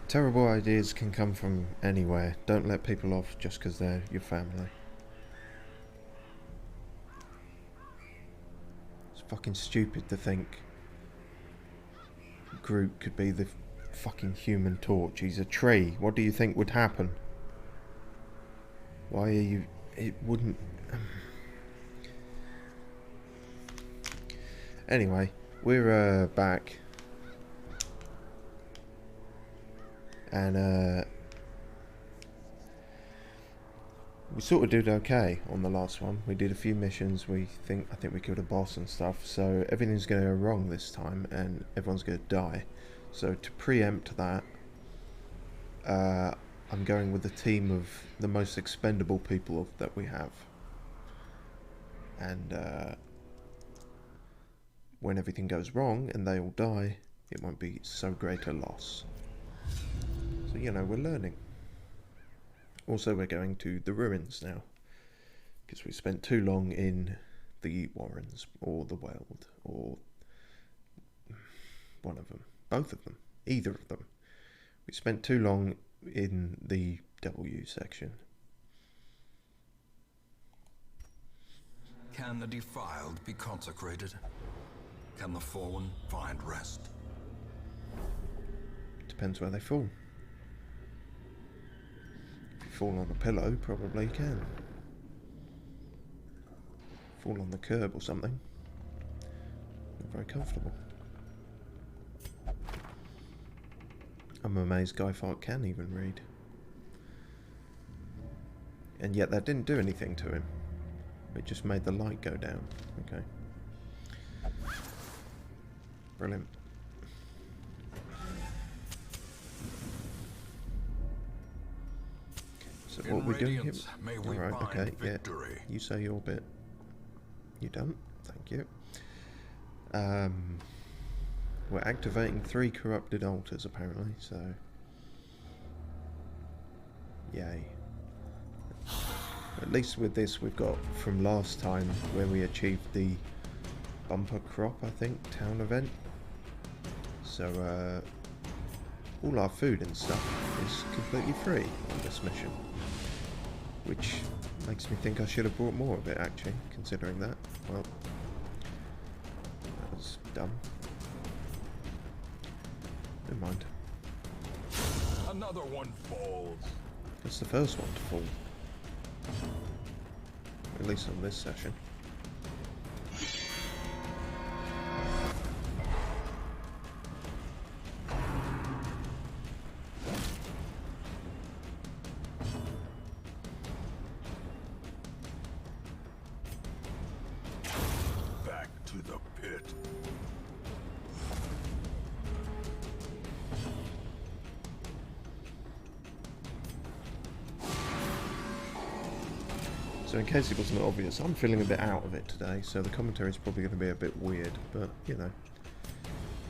Terrible ideas can come from anywhere. Don't let people off just because they're your family. It's fucking stupid to think Groot could be the fucking Human Torch. He's a tree. What do you think would happen? Why are you... It wouldn't... Anyway, we're back. And we sort of did okay on the last one. We did a few missions. I think we killed a boss and stuff. So everything's going to go wrong this time, and everyone's going to die. So to preempt that, I'm going with a team of the most expendable people that we have. And when everything goes wrong and they all die, it won't be so great a loss. So, you know, we're learning. Also, we're going to the ruins now, because we spent too long in the Warrens, or the Weld, or one of them, both of them, either of them. We spent too long in the W section. Can the defiled be consecrated? Can the fallen find rest? Depends where they fall. If you fall on a pillow, probably you can. Fall on the curb or something. Not very comfortable. I'm amazed Guy Fawkes can even read. And yet that didn't do anything to him. It just made the light go down. Okay. Brilliant. So what we're doing here... Alright, okay, victory. Yeah. You say your bit. You done? Thank you. We're activating 3 corrupted altars, apparently, so... Yay. At least with this, we've got from last time where we achieved the bumper crop, I think, town event. So, all our food and stuff is completely free on this mission. Which makes me think I should have brought more of it, actually, considering that. Well, that was dumb. Never mind. Another one falls. That's the first one to fall. At least on this session. Back to the pit. So in case it wasn't obvious, I'm feeling a bit out of it today, so the commentary is probably going to be a bit weird, but, you know,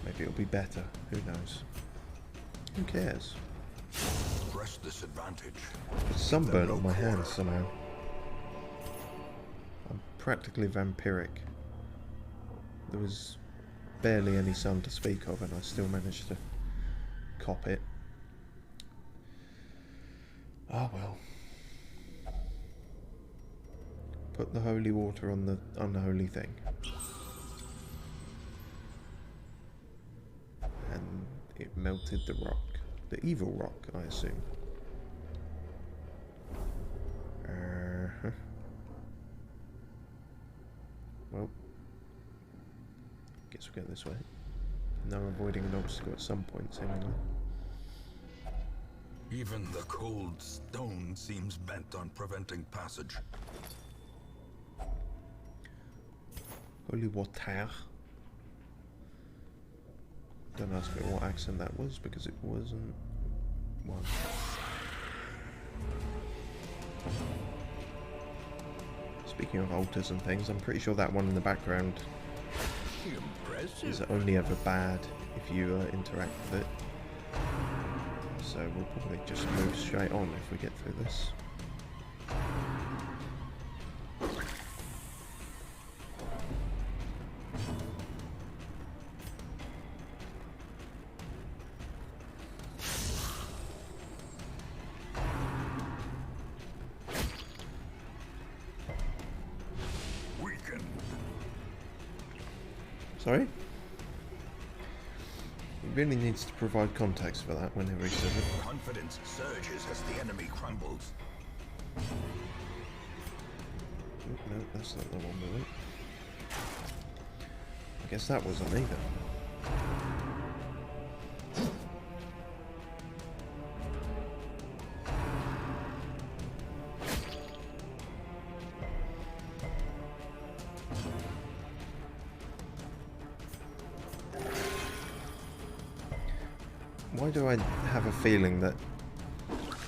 maybe it'll be better. Who knows? Who cares? Press this advantage. There's sunburn on my hands somehow. I'm practically vampiric. There was barely any sun to speak of, and I still managed to cop it. Oh well. Put the holy water on the unholy thing. And it melted the rock. The evil rock, I assume. Well, guess we'll go this way. No avoiding an obstacle at some point, seemingly. Even the cold stone seems bent on preventing passage. Holy water. Don't ask me what accent that was, because it wasn't one. Speaking of altars and things, I'm pretty sure that one in the background is only ever bad if you interact with it. So we'll probably just move straight on if we get through this. Sorry? He really needs to provide context for that whenever he says it. Confidence surges as the enemy crumbles. Oh, no, that's not the one we want. I guess that wasn't either. Why do I have a feeling that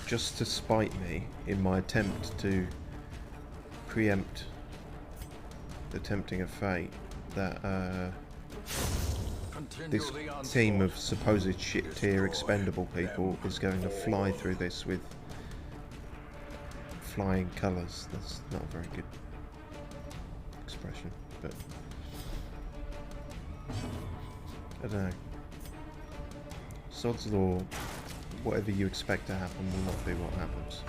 just to spite me in my attempt to preempt the tempting of fate, that this team of supposed shit tier expendable people is going to fly through this with flying colours? That's not a very good expression, but I don't know. Sod's law, whatever you expect to happen will not be what happens.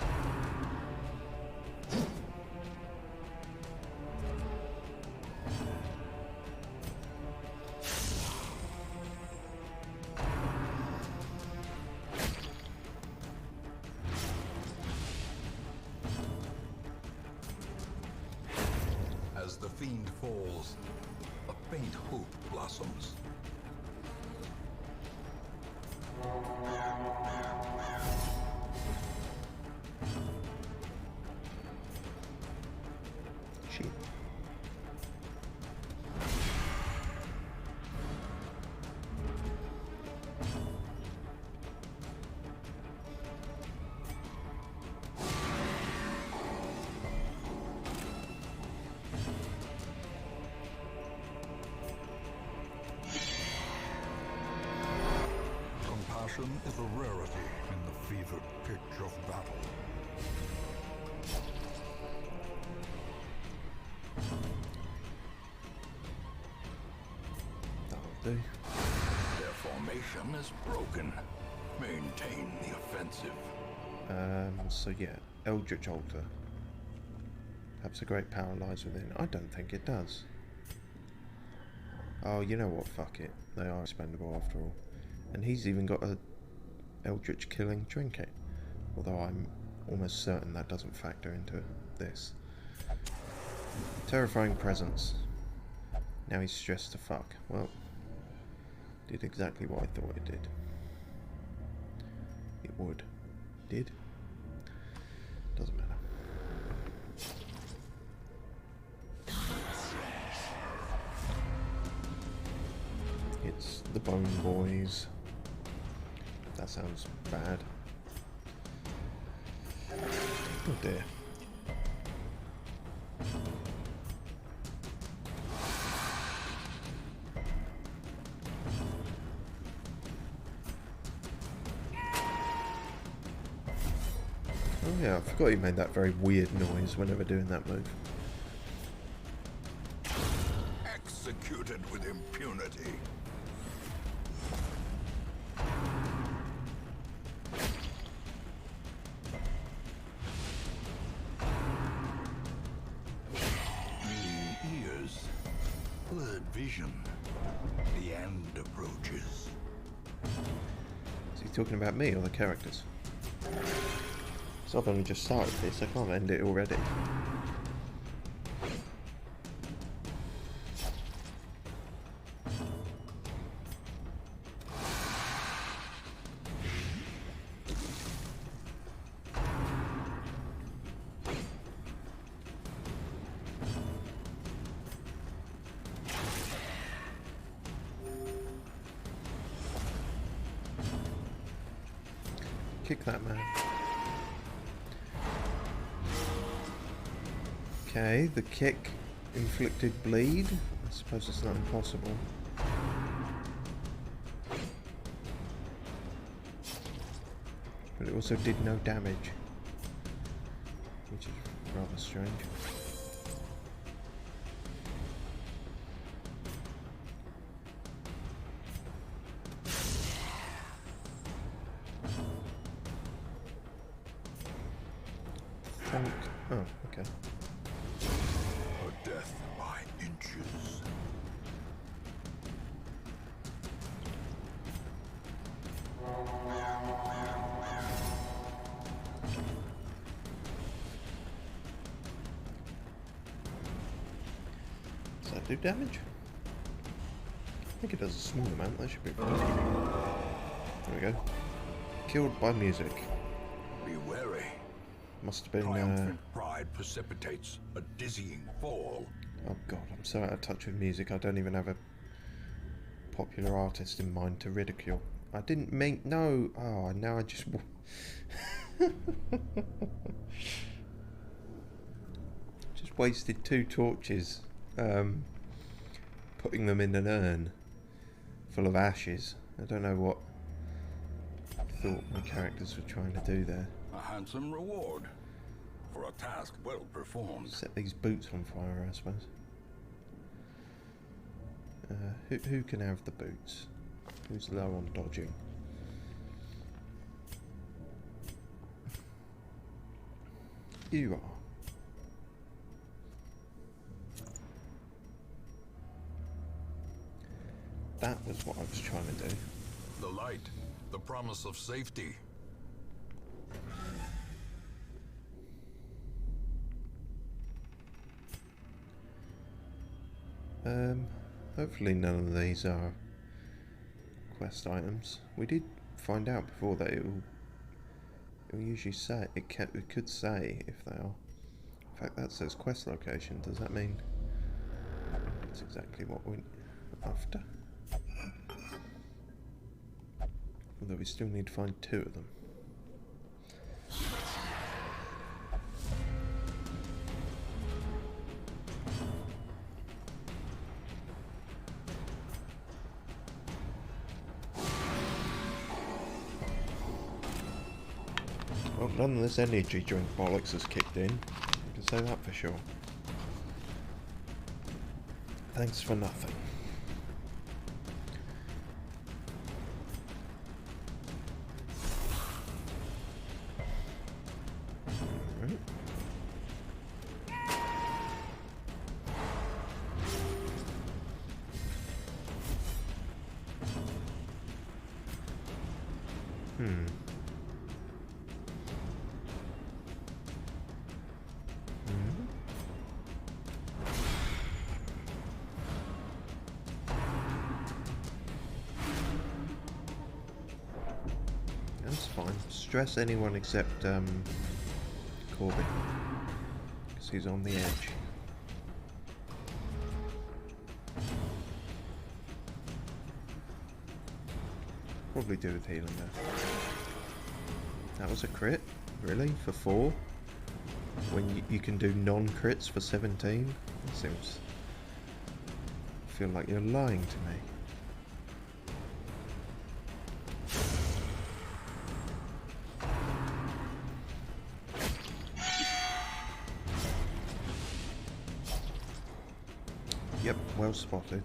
As the fiend falls, a faint hope blossoms. Shit. Compassion is a rarity in the fevered pitch of battle. That'll do. Their formation is broken. Maintain the offensive. So yeah, Eldritch Altar. Perhaps a great power lies within. I don't think it does. Oh, you know what? Fuck it. They are expendable after all. And he's even got a Eldritch killing trinket. Although I'm almost certain that doesn't factor into this. Terrifying presence. Now he's stressed to fuck. Well, did exactly what I thought it did. It would. Did? Doesn't matter. It's the Bone Boys. That sounds bad. Oh dear. Oh yeah, I forgot he made that very weird noise whenever doing that move. Executed with impunity. Ringing ears, blurred vision. The end approaches. Is he talking about me or the characters? So I've only just started this, I can't end it already. Kick that man. Okay, the kick inflicted bleed. I suppose it's not impossible. But it also did no damage, which is rather strange. Oh, okay. A death by inches. Does that do damage? I think it does a small amount, that should be fine. There we go. Killed by music. Be wary. Must have been, Triumphant pride precipitates a dizzying fall. oh god, I'm so out of touch with music, I don't even have a popular artist in mind to ridicule. I didn't mean... No! Oh, now I just... just wasted 2 torches, putting them in an urn full of ashes. I don't know what I thought my characters were trying to do there. A handsome reward for a task well performed. Set these boots on fire, I suppose. Who can have the boots? Who's low on dodging? You are. That was what I was trying to do. The light, the promise of safety. Hopefully none of these are quest items. We did find out before that it'll usually say, it could say if they are. In fact, that says quest location. Does that mean that's exactly what we're after? Although we still need to find 2 of them. Well, none of this energy drink bollocks has kicked in. I can say that for sure. Thanks for nothing. Alright. That's fine. Stress anyone except Corbin, because he's on the edge. Probably do with healing there. That was a crit? Really? For 4? When you can do non-crits for 17? That seems... I feel like you're lying to me. Yep, well spotted.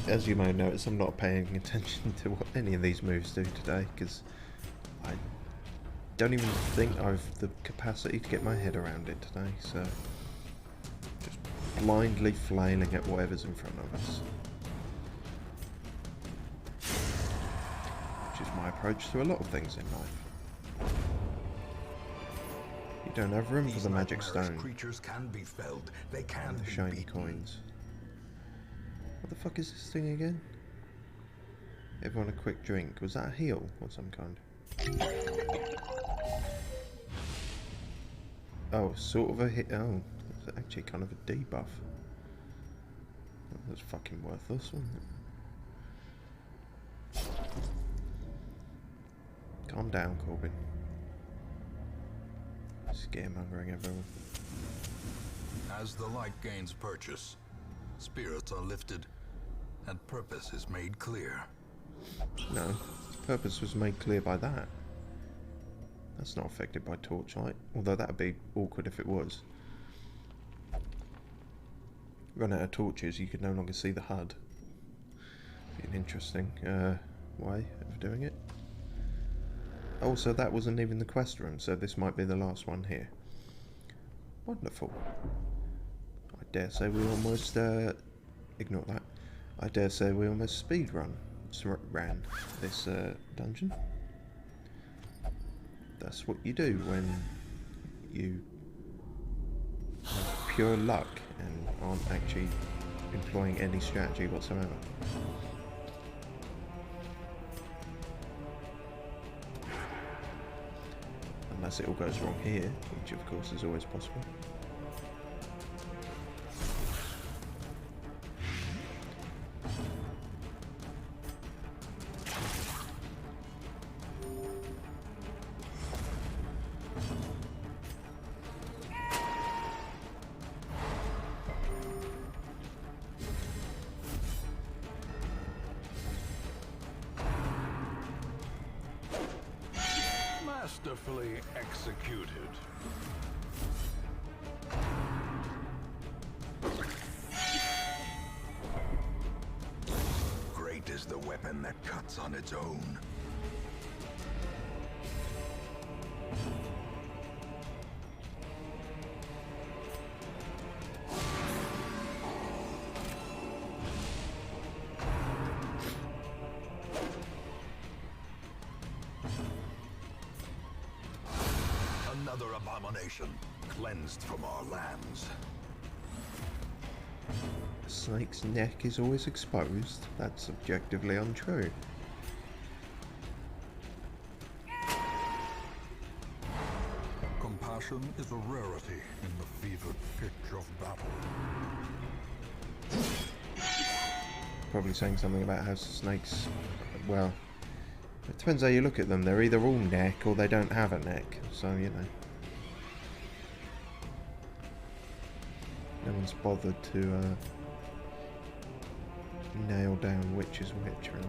As you may notice, I'm not paying attention to what any of these moves do today, because I don't even think I've the capacity to get my head around it today, so just blindly flailing at whatever's in front of us. Which is my approach to a lot of things in life. You don't have room for the magic stone Creatures can be felled. They can and the be shiny beaten. coins. What the fuck is this thing again? Everyone a quick drink. Was that a heal or some kind? Oh, sort of a hit. Oh, it's actually kind of a debuff. That's fucking worthless, wasn't it? Calm down, Corbin. Scaremongering everyone. As the light gains purchase, spirits are lifted, and purpose is made clear. No, purpose was made clear by that. That's not affected by torchlight, although that'd be awkward if it was. Run out of torches, you could no longer see the HUD. Be an interesting way of doing it. Also, that wasn't even the quest room, so this might be the last one here. Wonderful. I dare say we almost, ignore that. I dare say we almost ran this dungeon. That's what you do when you have pure luck and aren't actually employing any strategy whatsoever. Unless it all goes wrong here, which of course is always possible. Masterfully executed. Great is the weapon that cuts on its own. Another abomination cleansed from our lands. A snake's neck is always exposed. That's objectively untrue. Compassion is a rarity in the fevered pitch of battle. Probably saying something about how snakes, well, it depends how you look at them. They're either all neck or they don't have a neck, so you know. No one's bothered to nail down which is which, really.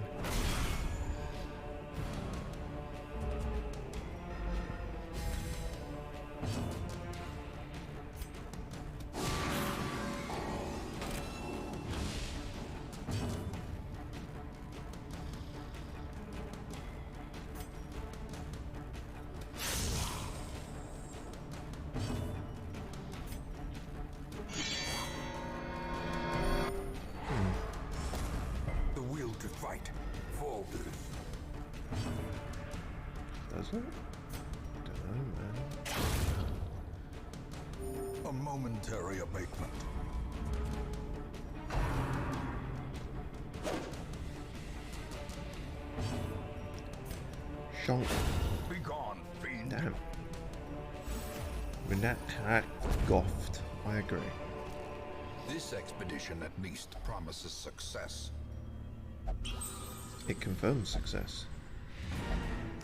Does it? I don't know, man. A momentary abatement. Shonk. Be gone, fiend. Damn. When that goffed, I agree. This expedition at least promises success. It confirms success.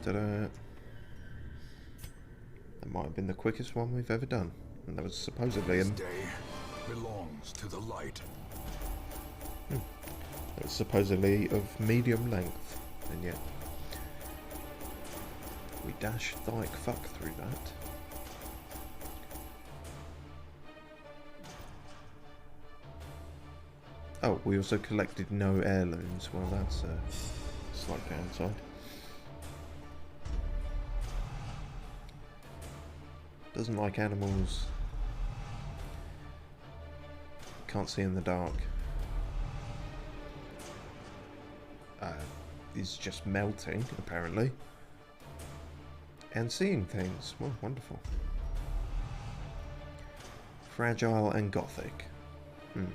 Ta-da. That might have been the quickest one we've ever done. And that was supposedly This day belongs to the light. That was supposedly of medium length. And yet we dashed like fuck through that. Oh, we also collected no heirlooms. Well, that's a slight downside. Doesn't like animals. Can't see in the dark. Is just melting, apparently. And seeing things. Well, wonderful. Fragile and gothic. Alright.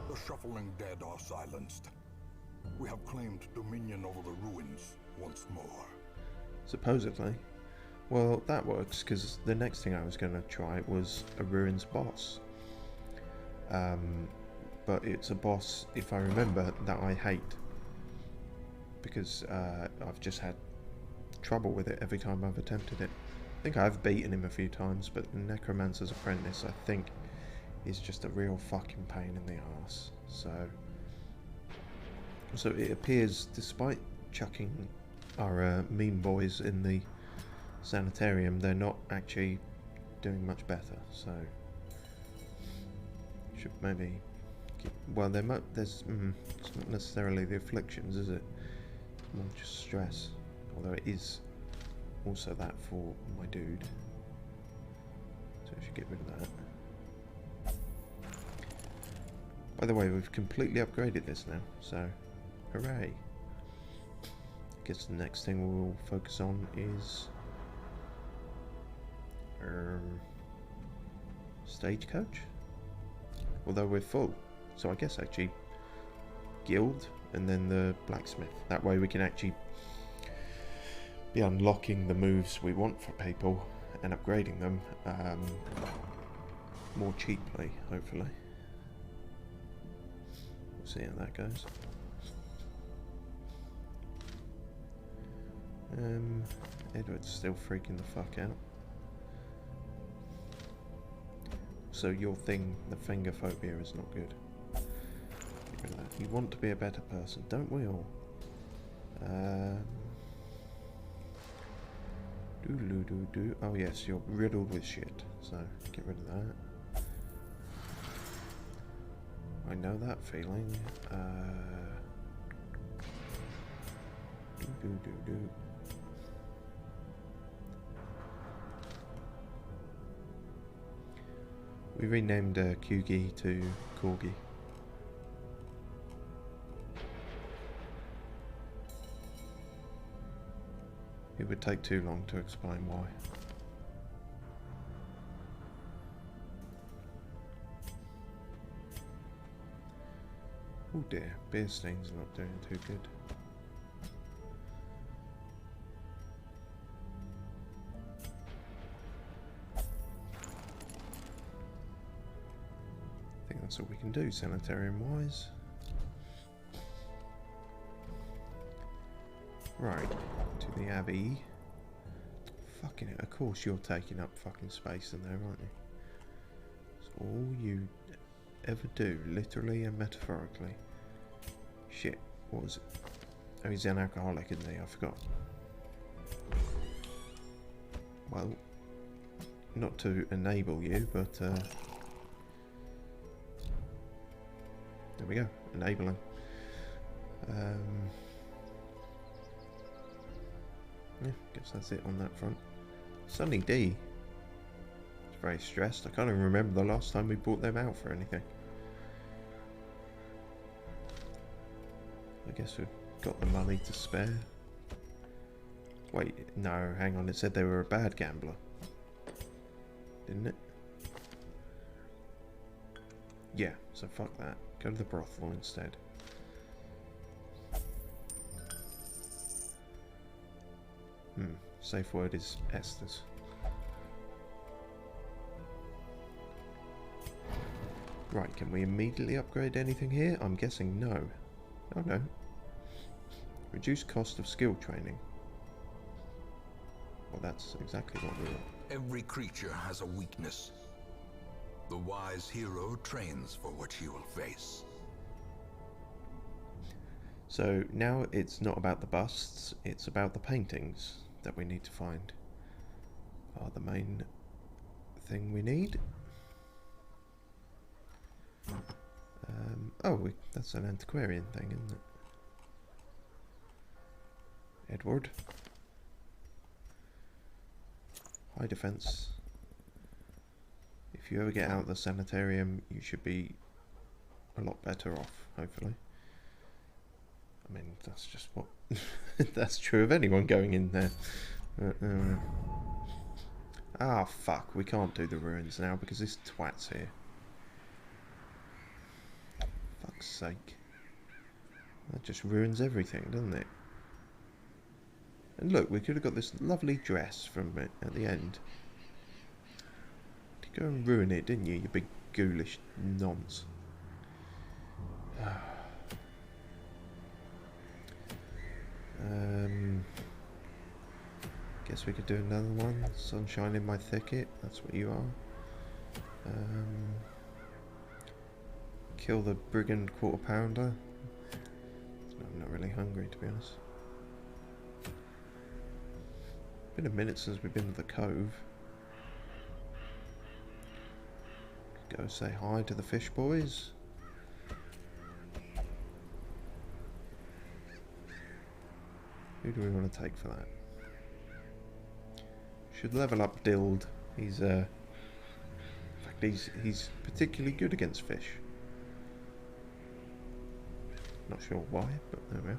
The shuffling dead are silenced. We have claimed dominion over the ruins once more. Supposedly. Well, that works, because the next thing I was going to try was a ruins boss. But it's a boss, if I remember, that I hate. Because I've just had trouble with it every time I've attempted it. I think I've beaten him a few times, but the Necromancer's Apprentice, I think, is just a real fucking pain in the arse. So it appears, despite chucking our mean boys in the sanitarium, they're not actually doing much better. So should maybe Well, there's it's not necessarily the afflictions, is it? More just stress. Although it is also that for my dude. So I should get rid of that. By the way, we've completely upgraded this now, so hooray. I guess the next thing we'll focus on is stagecoach? Although we're full, so I guess actually guild and then the blacksmith. That way we can actually be unlocking the moves we want for people and upgrading them more cheaply, hopefully. We'll see how that goes. Edward's still freaking the fuck out. So your thing, the finger phobia, is not good. You want to be a better person, don't we all? Oh yes, you're riddled with shit, so get rid of that. I know that feeling. We renamed Kugi to Corgi. It would take too long to explain why. Oh dear, Beerstein's not doing too good. I think that's all we can do sanitarium-wise. Right, to the Abbey. Fucking it, of course you're taking up fucking space in there, aren't you? It's all you ever do, literally and metaphorically. Shit, what was it? Oh, he's an alcoholic, isn't he? I forgot. Well, not to enable you, but there we go, enabling. Yeah, guess that's it on that front. Sunny D. It's very stressed. I can't even remember the last time we brought them out for anything. I guess we've got the money to spare. Wait, no, hang on. It said they were a bad gambler. Didn't it? Yeah, so fuck that. Go to the brothel instead. Safe word is Esther's. Right, can we immediately upgrade anything here? I'm guessing no. Oh no. Reduce cost of skill training. Well, that's exactly what we want. Every creature has a weakness. The wise hero trains for what he will face. So now it's not about the busts, it's about the paintings that we need to find are the main thing we need. That's an antiquarian thing, isn't it? Edward. High defense. If you ever get out of the sanitarium, you should be a lot better off, hopefully. I mean, that's just what... that's true of anyone going in there. Ah, fuck. We can't do the ruins now because this twat's here. Fuck's sake. That just ruins everything, doesn't it? And look, we could have got this lovely dress from it at the end. You go and ruin it, didn't you, you big ghoulish nonce. Guess we could do another one. Sunshine in my thicket, that's what you are. Kill the brigand quarter pounder. I'm not really hungry, to be honest. Been a minute since we've been to the cove. Go say hi to the fish boys. Who do we want to take for that? Should level up Dild. He's in fact he's particularly good against fish. Not sure why, but there we are.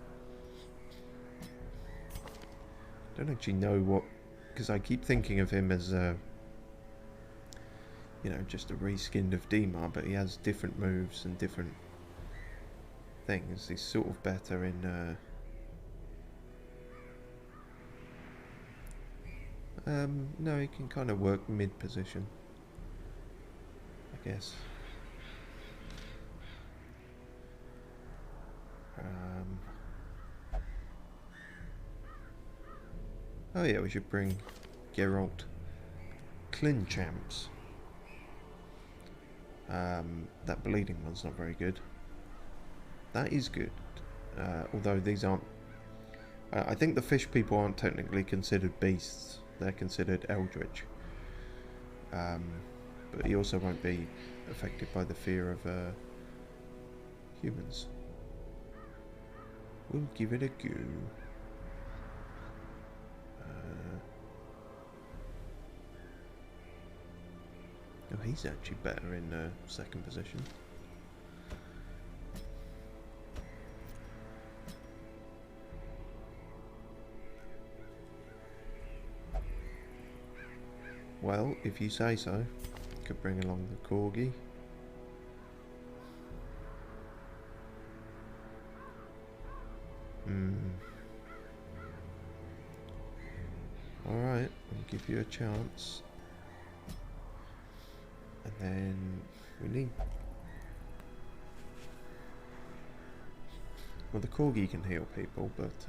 Don't actually know what, because I keep thinking of him as you know, just a reskinned of Dimar, but he has different moves and different things. He's sort of better in no, he can kind of work mid position, I guess. Oh yeah, we should bring Geralt Clinchamps. That bleeding one's not very good. That is good, although these aren't... I think the fish people aren't technically considered beasts, they're considered eldritch. But he also won't be affected by the fear of humans. We'll give it a go. Oh, he's actually better in second position. Well, if you say so. Could bring along the corgi. Alright, I'll give you a chance. And then we need... Well, the corgi can heal people, but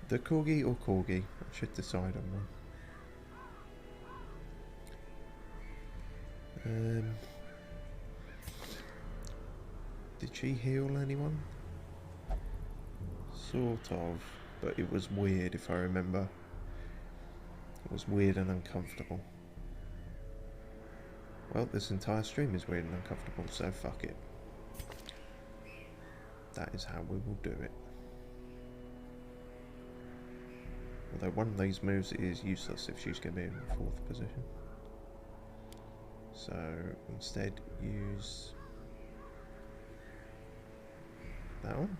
the corgi or corgi? I should decide on one. Did she heal anyone? Sort of, but it was weird if I remember. It was weird and uncomfortable. Well, this entire stream is weird and uncomfortable, so fuck it. That is how we will do it. Although one of these moves is useless if she's going to be in the fourth position. So instead use that one.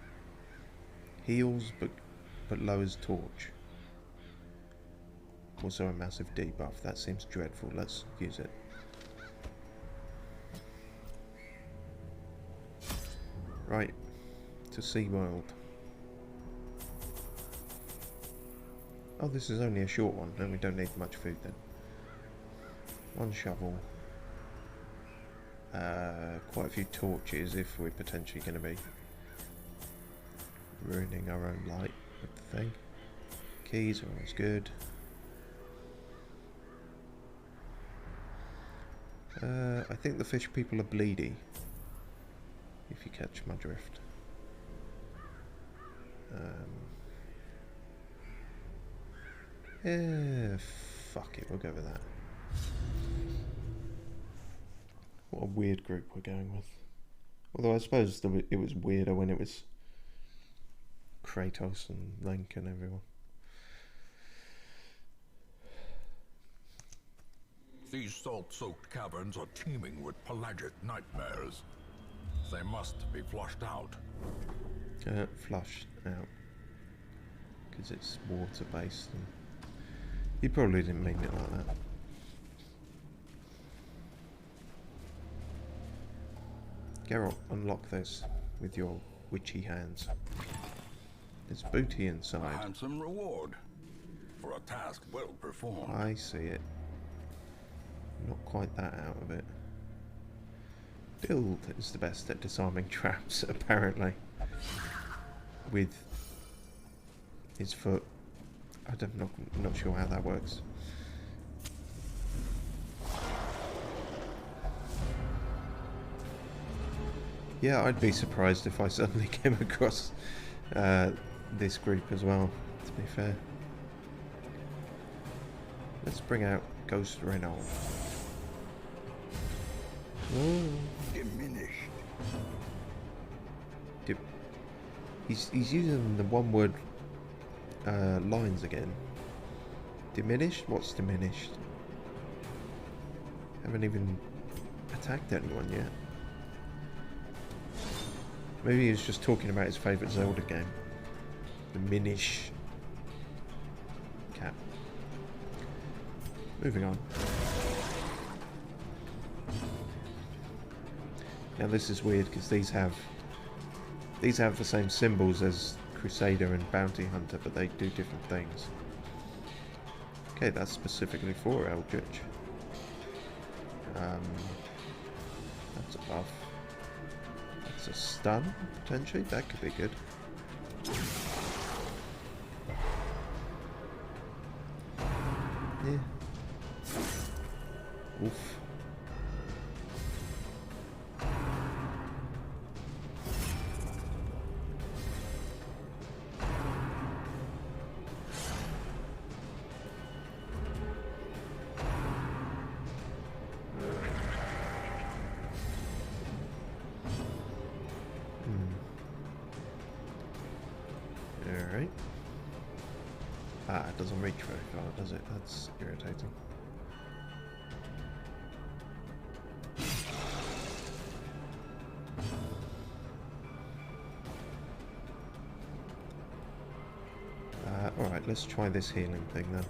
Heals but lowers torch. Also a massive debuff. That seems dreadful. Let's use it. Right, to SeaWorld. Oh, this is only a short one, and we don't need much food then. One shovel. Quite a few torches if we're potentially going to be ruining our own light with the thing. Keys are always good. I think the fish people are bleedy, if you catch my drift. Yeah, fuck it, we'll go with that. What a weird group we're going with. Although I suppose it was weirder when it was Kratos and Link and everyone. These salt-soaked caverns are teeming with pelagic nightmares. They must be flushed out. Flushed out. Because it's water-based. And you probably didn't mean it like that. Geralt, unlock this with your witchy hands. There's booty A inside. handsome reward for a task well performed. I see it. Not quite that out of it. Dild is the best at disarming traps, apparently. With his foot. I'm not sure how that works. Yeah, I'd be surprised if I suddenly came across this group as well, to be fair. Let's bring out Ghost Renault. Diminished. He's using the one-word lines again. Diminished? What's diminished? Haven't even attacked anyone yet. Maybe he was just talking about his favourite Zelda game. Diminish. Cat. Moving on. Now this is weird because these have the same symbols as Crusader and Bounty Hunter, but they do different things. Okay, that's specifically for Eldritch. That's a buff. That's a stun, potentially. That could be good. Yeah. Oof. Alright. Ah, it doesn't reach very far, does it? That's irritating. Alright, let's try this healing thing then.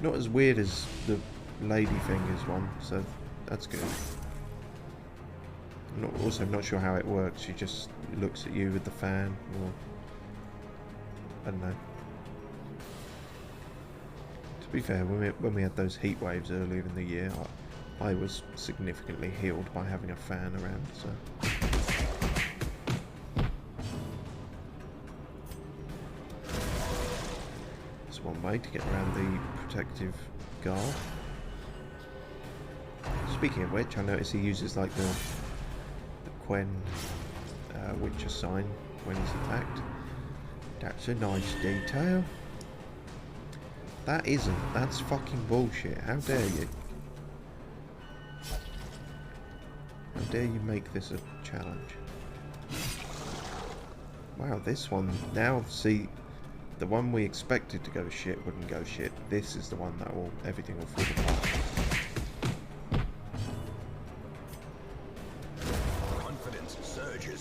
Not as weird as the lady fingers one, so that's good. I'm also not sure how it works. She just looks at you with the fan, or I don't know. To be fair, when we had those heat waves earlier in the year, I was significantly healed by having a fan around. So. That's one way to get around the protective guard. Speaking of which, I notice he uses like the Quen Witcher sign when he's attacked. That's a nice detail. That isn't. That's fucking bullshit. How dare you? How dare you make this a challenge? Wow, this one now, see, the one we expected to go shit wouldn't go shit. This is the one that everything will fall apart.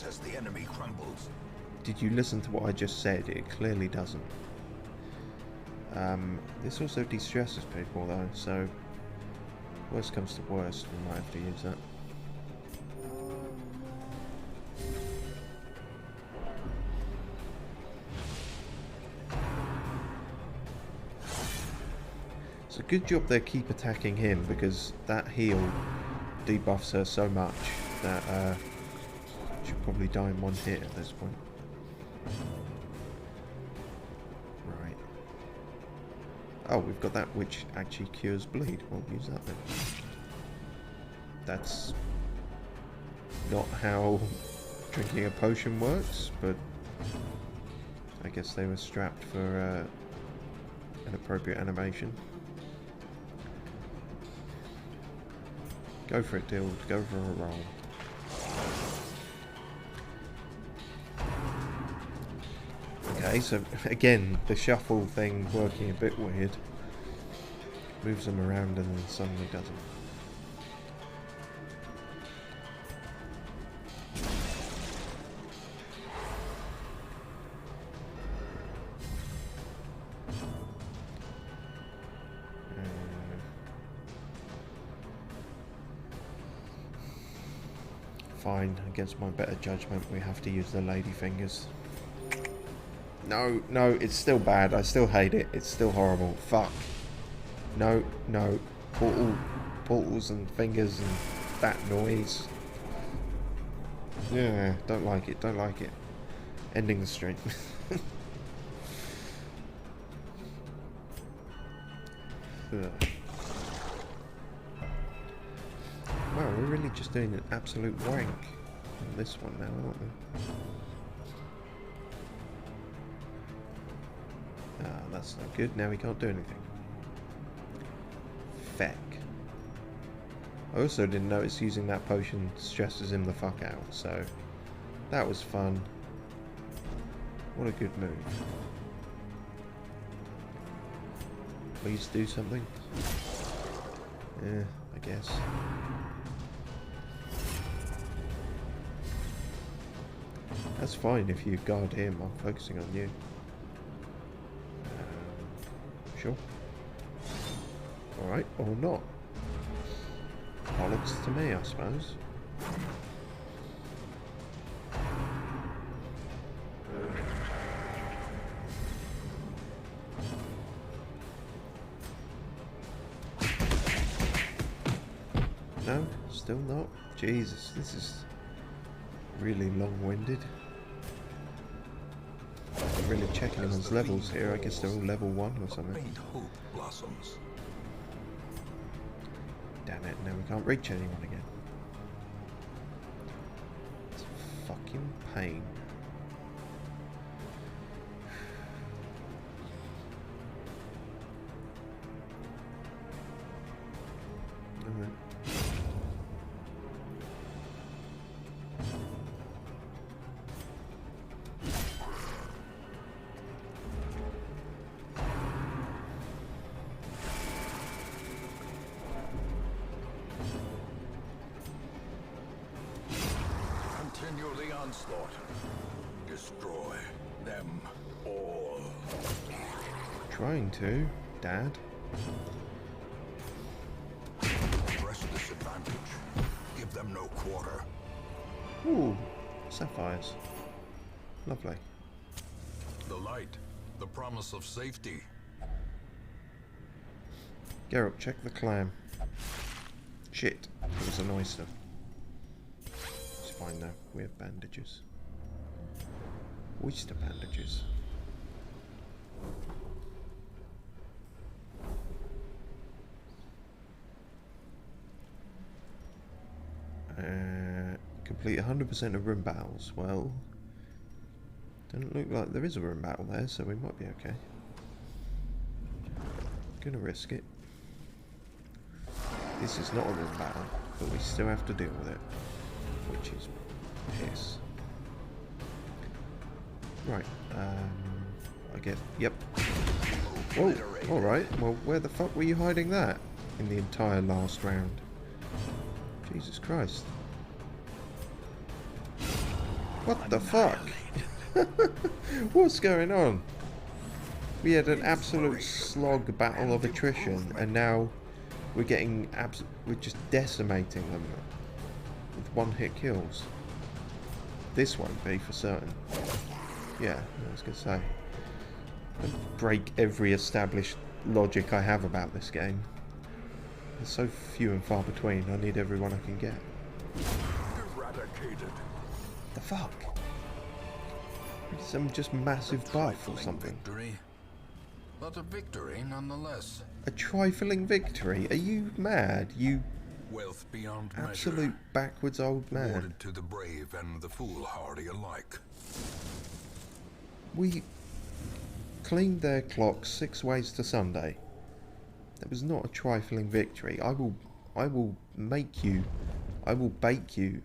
As the enemy crumbles. Did you listen to what I just said? It clearly doesn't. This also de-stresses people though, so worst comes to worst, we might have to use that. So good job they keep attacking him, because that heal debuffs her so much that she'll probably die in one hit at this point. Right. Oh, we've got that which actually cures bleed. We'll use that then. That's not how drinking a potion works, but I guess they were strapped for an appropriate animation. Go for it, Dill. Go for a roll. Okay, so again, the shuffle thing working a bit weird. Moves them around and then suddenly doesn't. Fine, against my better judgment, we have to use the lady fingers. No, no, it's still bad. I still hate it. It's still horrible. Fuck. No, no. Portals and fingers and that noise. Yeah, don't like it. Don't like it. Ending the stream. Wow, we're really just doing an absolute wank on this one now, aren't we? Ah, that's not good. Now we can't do anything. Feck. I also didn't notice using that potion stresses him the fuck out, so that was fun. What a good move. Please do something. Yeah, I guess. That's fine if you guard him, I'm focusing on you. Sure. Alright, or not. Bollocks to me, I suppose. No, still not. Jesus, this is really long-winded. I'm really checking anyone's levels here. I guess they're all level 1 or something. Faint hope blossoms. Damn it, now we can't reach anyone again. It's a fucking pain. Alright. Continue the onslaught. Destroy them all. Trying to, Dad. Press this advantage. Give them no quarter. Ooh, sapphires. Lovely. The light, the promise of safety. Geralt, check the clam. Shit, it was an oyster. It's fine though, we have bandages. Oyster bandages. Complete 100% of room battles. Well, doesn't look like there is a room battle there, so we might be okay. Gonna risk it. This is not a room battle, but we still have to deal with it, which is piss. Right, I guess, yep. Whoa, alright, well where the fuck were you hiding that in the entire last round? Jesus Christ. What the fuck? What's going on? We had an absolute slog battle of attrition, and now we're getting we're just decimating them with one-hit kills. This won't be for certain. Yeah, I was gonna say. Don't break every established logic I have about this game. There's so few and far between. I need everyone I can get. Eradicated. The fuck? Some just massive buff or something. Victory, but a victory nonetheless. A trifling victory? Are you mad? You Wealth beyond absolute measure. backwards old man. Awarded to the brave and the foolhardy alike. We cleaned their clocks 6 ways to Sunday. That was not a trifling victory. I will make you. I will bake you.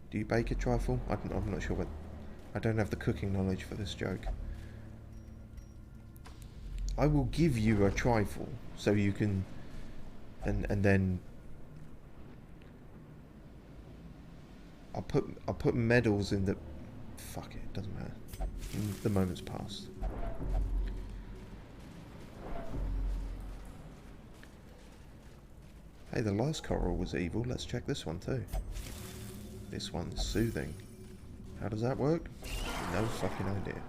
Do you bake a trifle? I'm not sure, but I don't have the cooking knowledge for this joke. I will give you a trifle so you can, and then I'll put medals in the. Fuck it, doesn't matter. The moment's passed. Hey, the last coral was evil. Let's check this one too. This one's soothing. How does that work? No fucking idea.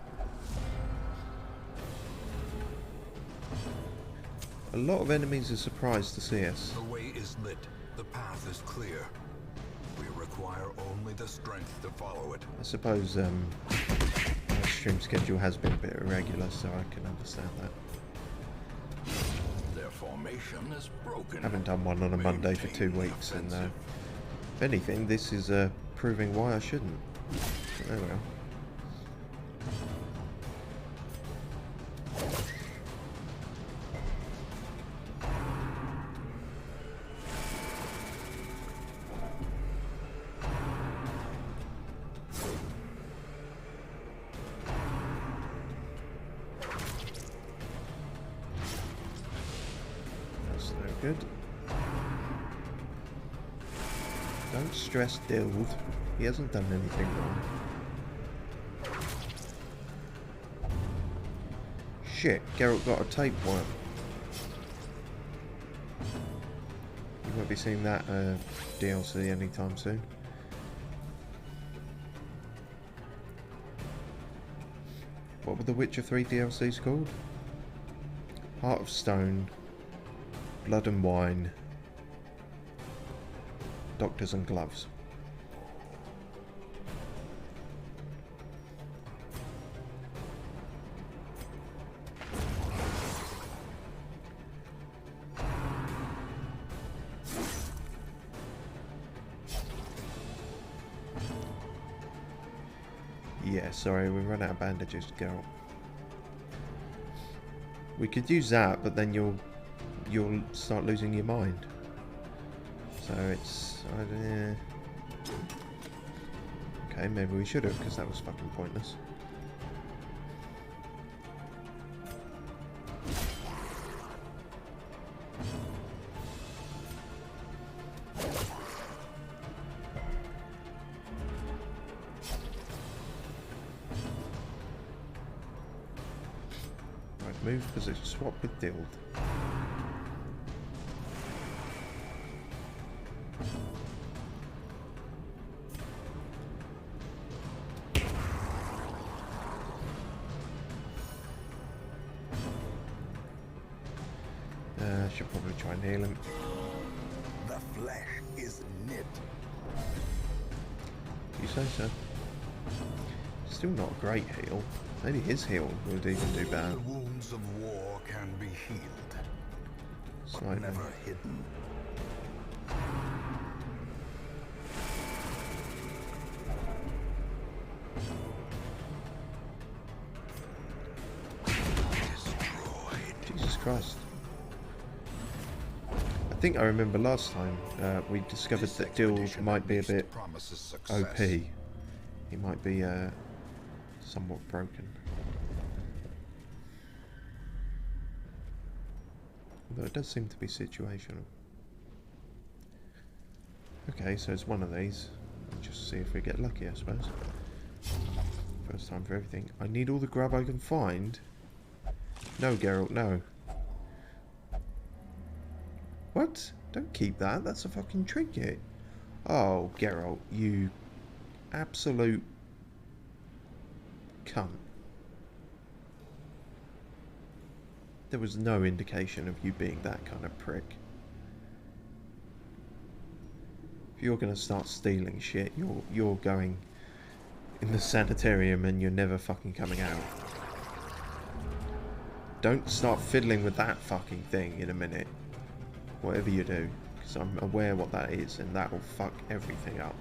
A lot of enemies are surprised to see us. The way is lit. The path is clear. We require only the strength to follow it. I suppose my stream schedule has been a bit irregular, so I can understand that. Their formation is broken. Haven't done one on a Monday for 2 weeks, and if anything, this is proving why I shouldn't. But there we are. good. Don't stress Dild. He hasn't done anything wrong. Shit, Geralt got a tapeworm. You won't be seeing that DLC anytime soon. What were the Witcher 3 DLCs called? Heart of Stone, Blood and Wine, Doctors and Gloves. Yeah, sorry, we run out of bandages, Geralt. We could use that, but then you'll start losing your mind. So it's okay. Maybe we should have, because that was fucking pointless. Move position, swap with Dild. Should probably try and heal him. The flesh is knit. You say so. Still not a great heal. Maybe his heal would even do better. The wounds of war can be healed, but Slightly. never hidden. Destroyed. Jesus Christ. I think I remember last time we discovered that Dild might be a bit OP. He might be somewhat broken. Although it does seem to be situational. Okay, so it's one of these. Just see if we get lucky, I suppose. First time for everything. I need all the grub I can find. No, Geralt, no. What? Don't keep that. That's a fucking trinket. Oh, Geralt, you absolute cunt. There was no indication of you being that kind of prick. If you're going to start stealing shit, you're going in the sanitarium and you're never fucking coming out. Don't start fiddling with that fucking thing in a minute. Whatever you do, because I'm aware what that is, and that will fuck everything up.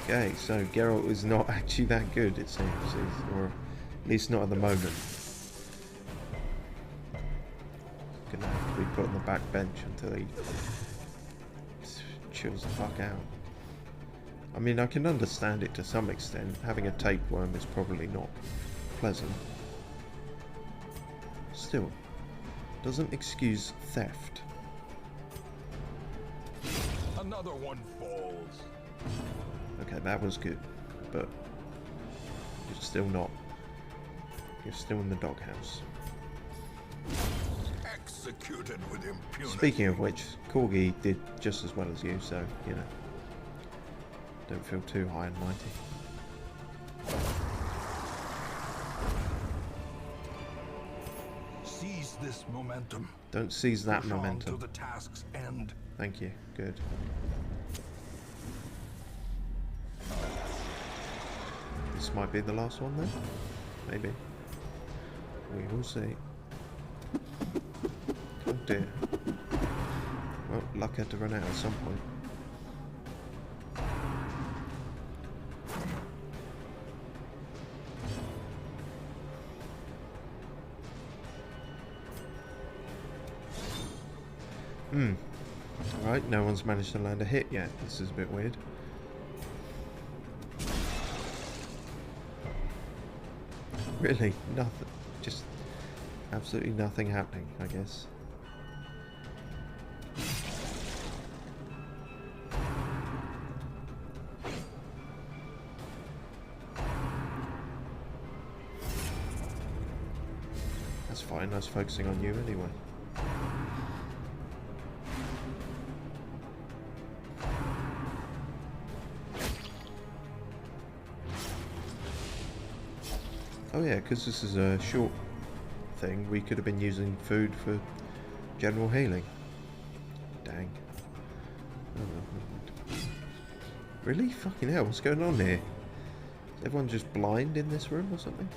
Okay, so Geralt is not actually that good, it seems, or at least not at the moment. Gonna have to be put on the back bench until he chills the fuck out. I mean, I can understand it to some extent. Having a tapeworm is probably not pleasant. Still, doesn't excuse theft. Another one falls. Okay, that was good, but you're still not. You're still in the doghouse. Executed with impunity. Speaking of which, Corgi did just as well as you, so, you know, don't feel too high and mighty. Seize this momentum. Don't seize that Push on momentum. to the task's end. Thank you. Good. This might be the last one then? Maybe. We will see. Oh dear. Well, luck had to run out at some point. Alright, no one's managed to land a hit yet. This is a bit weird. Really, nothing. Just absolutely nothing happening, I guess. That's fine, I was focusing on you anyway. Oh yeah, because this is a short thing, we could have been using food for general healing. Dang. Really? Fucking hell, what's going on here? Is everyone just blind in this room or something?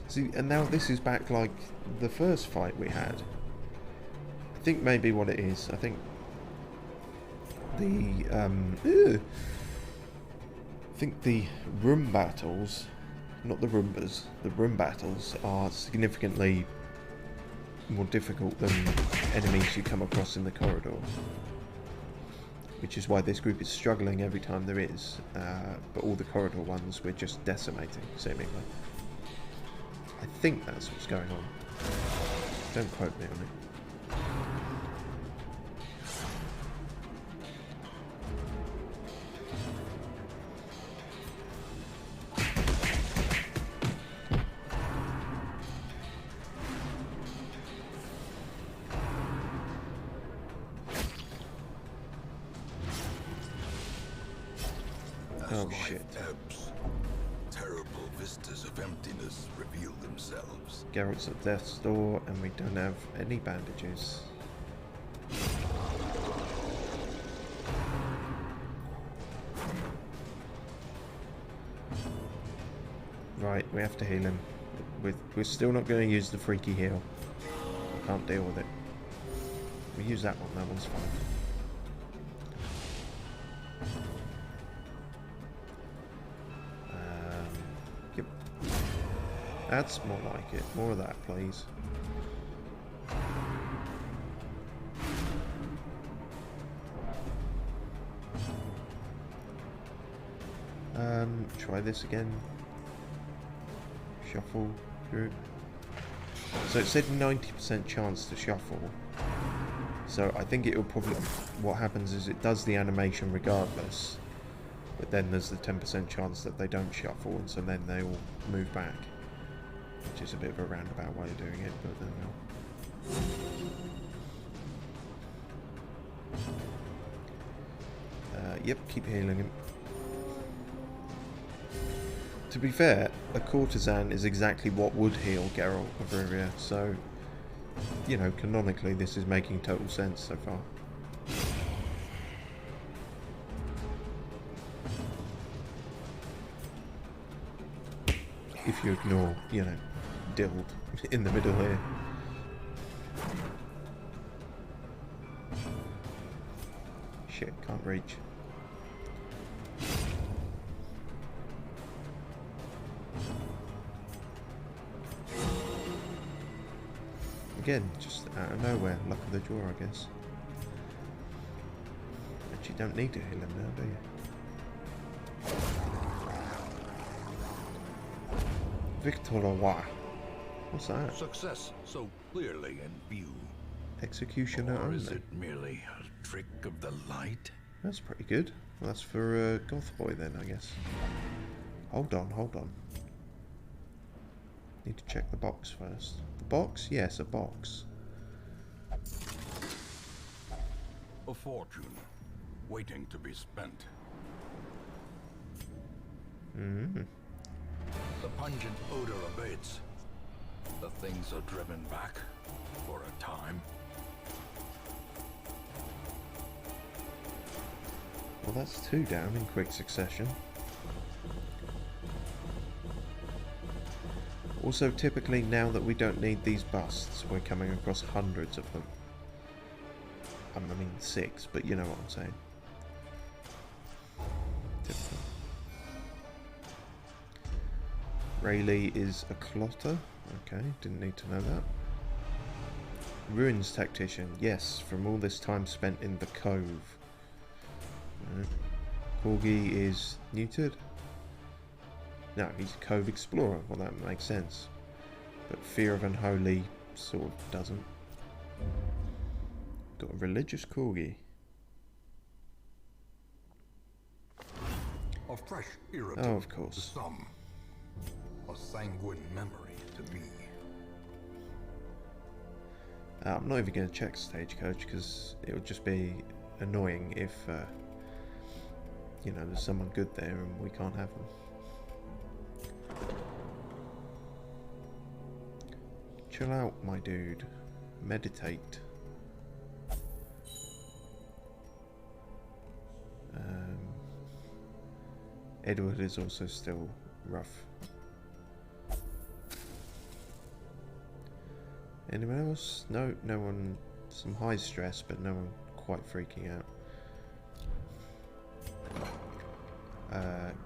See, and now this is back like the first fight we had. I think maybe what it is, I think the room battles, not the Roombas, the room battles are significantly more difficult than enemies you come across in the corridor. Which is why this group is struggling every time there is, but all the corridor ones we're just decimating, seemingly. I think that's what's going on. Don't quote me on it. Oh shit. Ebbs, terrible vistas of emptiness reveal themselves. Geralt's at death's door and we don't have any bandages. Right, we have to heal him. We're still not going to use the freaky heal. I can't deal with it. We use that one, that one's fine. Yep. That's more like it. More of that, please. Try this again. Shuffle group. So it said 90% chance to shuffle. So I think it will probably... What happens is it does the animation regardless. But then there's the 10% chance that they don't shuffle, and so then they all move back. Which is a bit of a roundabout way of doing it, but then they'll... Yep, keep healing him. To be fair, a courtesan is exactly what would heal Geralt of Rivia, so, you know, canonically this is making total sense so far. If you ignore, you know, Dild in the middle here. Shit, can't reach. Again, just out of nowhere, luck of the draw, I guess. But you don't need to heal him now, do you? Victor Roy. What's that? Success so clearly in view. Executioner Or only. is it merely a trick of the light? That's pretty good. Well, that's for Goth Boy then, I guess. Hold on, hold on. Need to check the box first. The box? Yes, a box. A fortune, waiting to be spent. Mm-hmm. The pungent odor abates. The things are driven back for a time. Well, that's 2 down in quick succession. Also, typically, now that we don't need these busts, we're coming across hundreds of them. I mean 6, but you know what I'm saying. Typical. Rayleigh is a clotter. Okay, didn't need to know that. Ruins tactician. Yes, from all this time spent in the cove. Right. Corgi is neutered. No, he's a Cove Explorer. Well, that makes sense. But Fear of Unholy sort of doesn't. Got a religious Corgi. A fresh irritant Oh, of course. to some. A sanguine memory to me. I'm not even going to check Stagecoach because it would just be annoying if, you know, there's someone good there and we can't have them. Chill out, my dude. Meditate. Edward is also still rough. Anyone else? No, no one. Some high stress, but no one quite freaking out.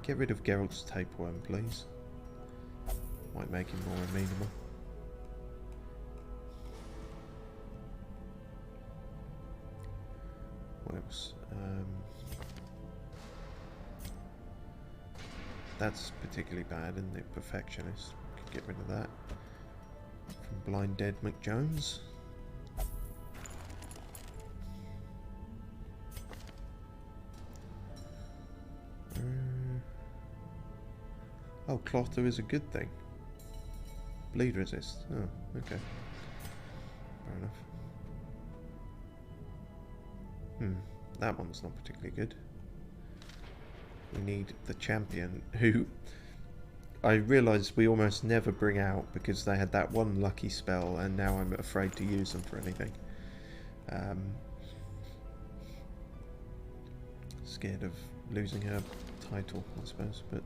Get rid of Geralt's tapeworm, please. Might make him more amenable. What else? That's particularly bad, isn't it? Perfectionist. Could get rid of that. From Blind Dead McJones. Oh, Clotho is a good thing. Bleed resist. Oh, okay. Fair enough. That one's not particularly good. We need the champion, who I realise we almost never bring out because they had that one lucky spell and now I'm afraid to use them for anything. Scared of losing her title, I suppose, but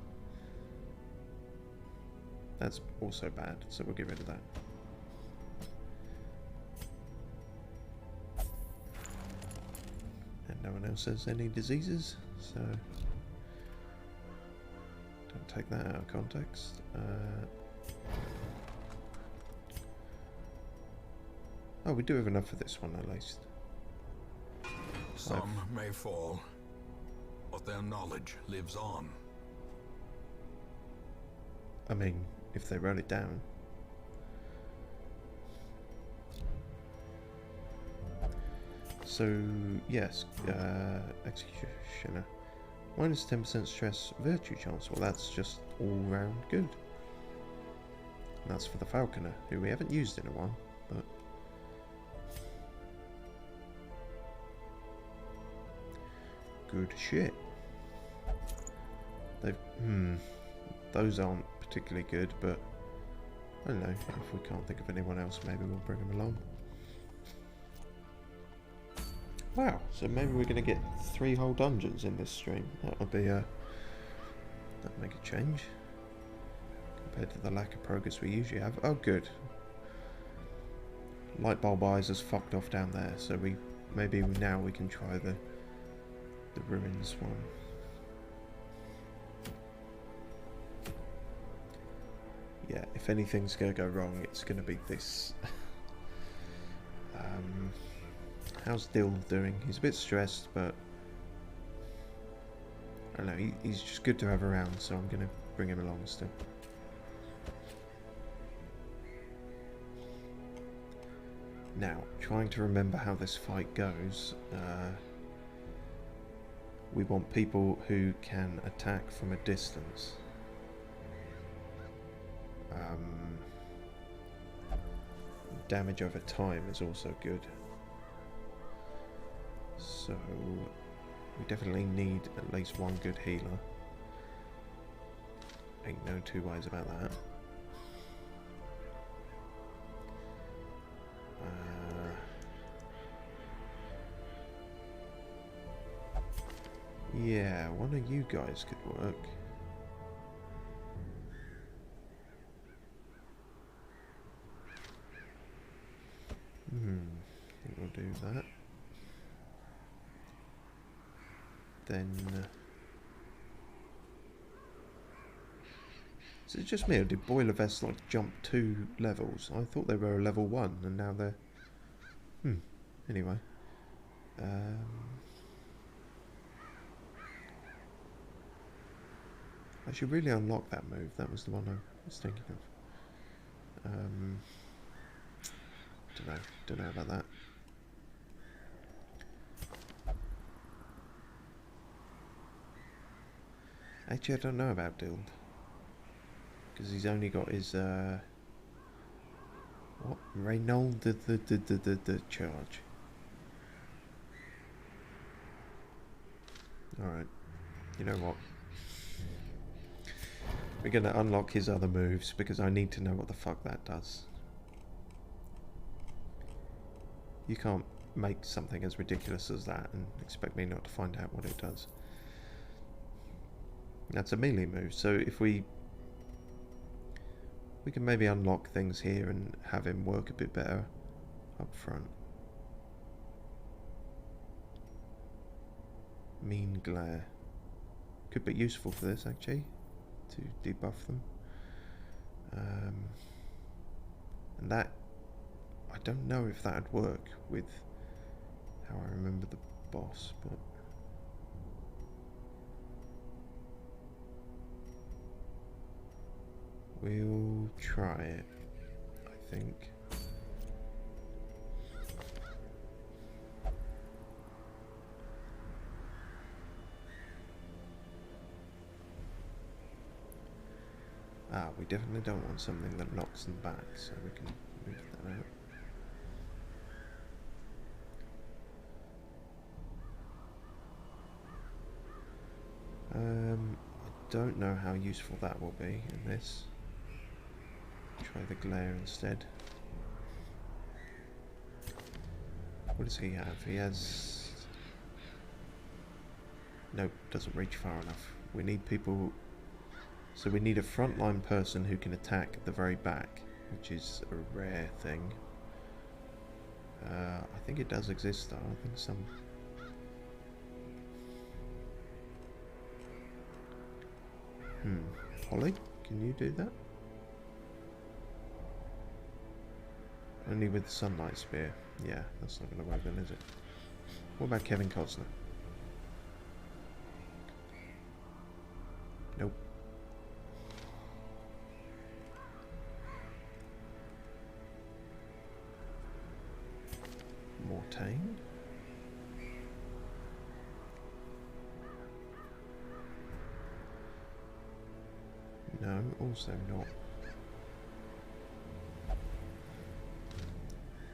that's also bad, so we'll get rid of that. And no one else has any diseases, so don't take that out of context. Oh, we do have enough for this one at least. Some may fall, but their knowledge lives on. I mean, if they wrote it down. So, yes, Executioner. Minus 10% stress virtue chance. Well, that's just all round good. And that's for the Falconer, who we haven't used in a while, but good shit. They've those aren't particularly good, but I don't know, if we can't think of anyone else, maybe we'll bring them along. Wow, so maybe we're going to get 3 whole dungeons in this stream. That would be that'd make a change compared to the lack of progress we usually have. Oh, good. Light bulb eyes has fucked off down there, so maybe now we can try the ruins one. Yeah, if anything's going to go wrong, it's going to be this. How's Dill doing? He's a bit stressed, but I don't know, he's just good to have around, so I'm going to bring him along still. Now, trying to remember how this fight goes, we want people who can attack from a distance. Damage over time is also good. So we definitely need at least one good healer. Ain't no two ways about that. Yeah, one of you guys could work. I think we'll do that. Then is it just me, or did Boiler Vest like jump 2 levels? I thought they were a level 1 and now they're anyway. I should really unlock that move. That was the one I was thinking of. Don't know about that. Actually, I don't know about Dild. Because he's only got his, what? Reynold the charge. Alright. You know what? We're going to unlock his other moves because I need to know what the fuck that does. You can't make something as ridiculous as that and expect me not to find out what it does. That's a melee move, so if we can maybe unlock things here and have him work a bit better up front. Mean glare. Could be useful for this actually, to debuff them. And that, I don't know if that would work with how I remember the boss, but we'll try it, I think. We definitely don't want something that knocks them back, so we can move that out. I don't know how useful that will be in this. Try the glare instead. What does he have? He has... Nope, doesn't reach far enough. We need people... So we need a frontline person who can attack at the very back, which is a rare thing. I think it does exist though. I think some... Holly, can you do that? Only with the sunlight spear. Yeah, that's not going to work then, is it? What about Kevin Costner? Nope. Mortain? No, also not.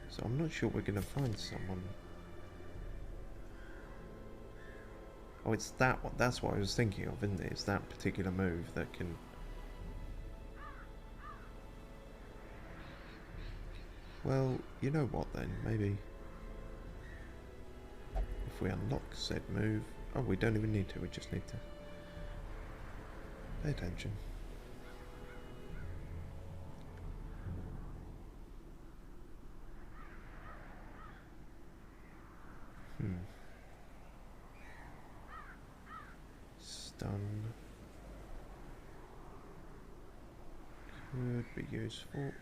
So I'm not sure we're going to find someone. Oh, it's that one. That's what I was thinking of, isn't it? It's that particular move that can... Well, you know what then? Maybe... If we unlock said move... Oh, we don't even need to. We just need to... Pay attention. Stun could be useful,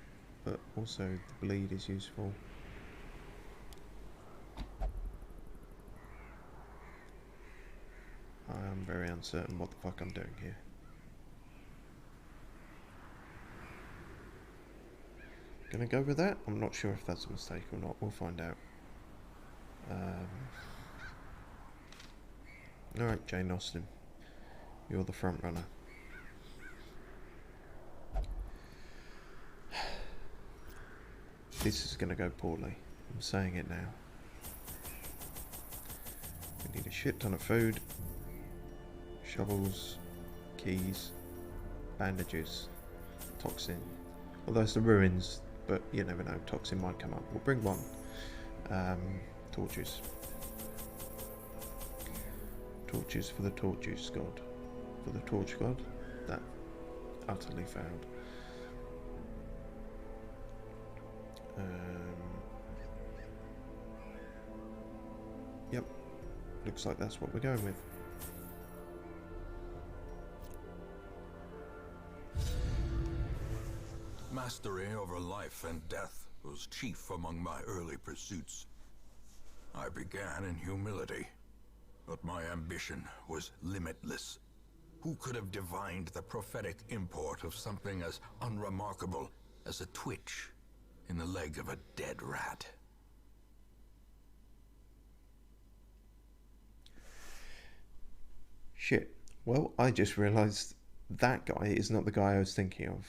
but also the bleed is useful. I am very uncertain what the fuck I'm doing here. Gonna go with that? I'm not sure if that's a mistake or not. We'll find out. Alright, Jane Austen. You're the front runner. This is gonna go poorly. I'm saying it now. We need a shit ton of food, shovels, keys, bandages, toxin. Although it's the ruins, but you never know, toxin might come up. We'll bring one. Torches. Torches for the torches god. For the torch god. That utterly failed. Yep. Looks like that's what we're going with. Mastery over life and death was chief among my early pursuits. I began in humility, but my ambition was limitless. Who could have divined the prophetic import of something as unremarkable as a twitch in the leg of a dead rat? Shit. Well, I just realised that guy is not the guy I was thinking of.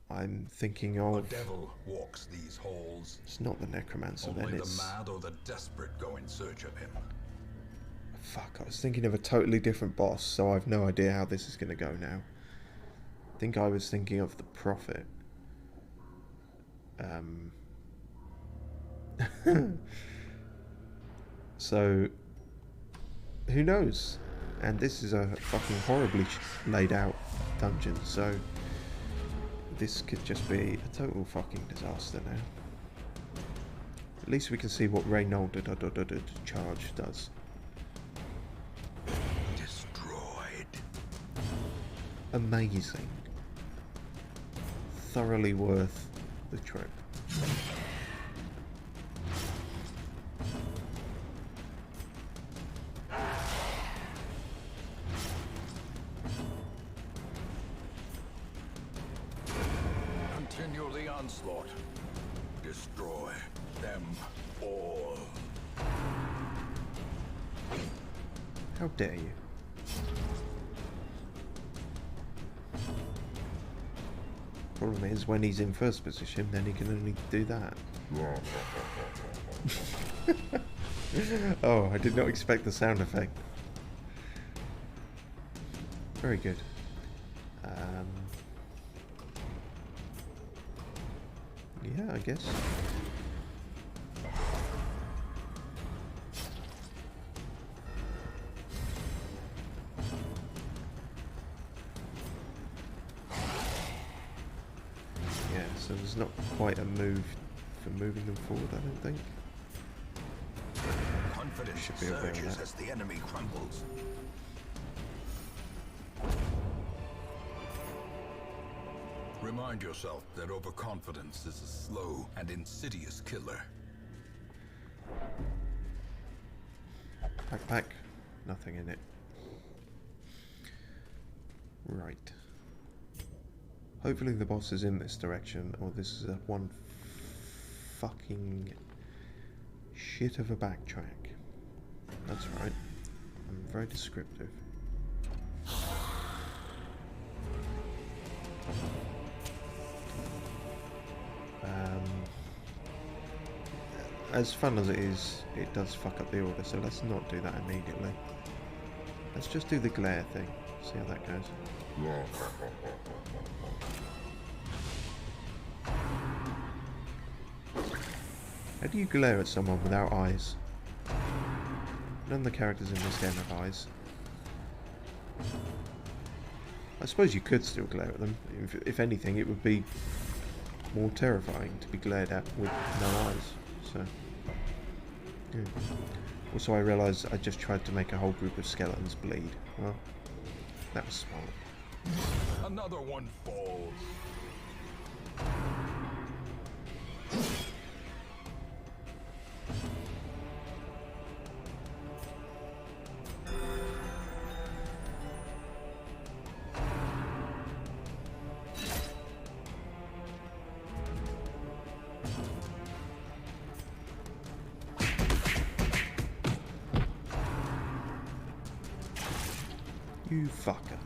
I'm thinking of... A devil walks these halls. It's not the necromancer then, Only it's... the mad or the desperate go in search of him. Fuck, I was thinking of a totally different boss, so I've no idea how this is going to go now. I think I was thinking of the Prophet. So, who knows? And this is a fucking horribly laid out dungeon, so this could just be a total fucking disaster now. At least we can see what Reynolds charge does. Destroyed. Amazing. Thoroughly worth the trip. Continue the onslaught. Destroy them all. How dare you? Problem is, when he's in first position, then he can only do that. Oh, I did not expect the sound effect. Very good. Yeah, I guess. Yeah, so there's not quite a move for moving them forward, I don't think. Confidence Should be able to do surges that. as the enemy crumbles. Remind yourself that overconfidence is a slow and insidious killer. Backpack, nothing in it. Right. Hopefully the boss is in this direction, or this is a one fucking shit of a backtrack. That's right. I'm very descriptive. As fun as it is, it does fuck up the order, so let's not do that immediately. Let's just do the glare thing, see how that goes. How do you glare at someone without eyes? None of the characters in this game have eyes. I suppose you could still glare at them. If anything, it would be more terrifying to be glared at with no eyes. So, yeah. Also, I realised I just tried to make a whole group of skeletons bleed. Well, that was smart. Another one falls. You fucker.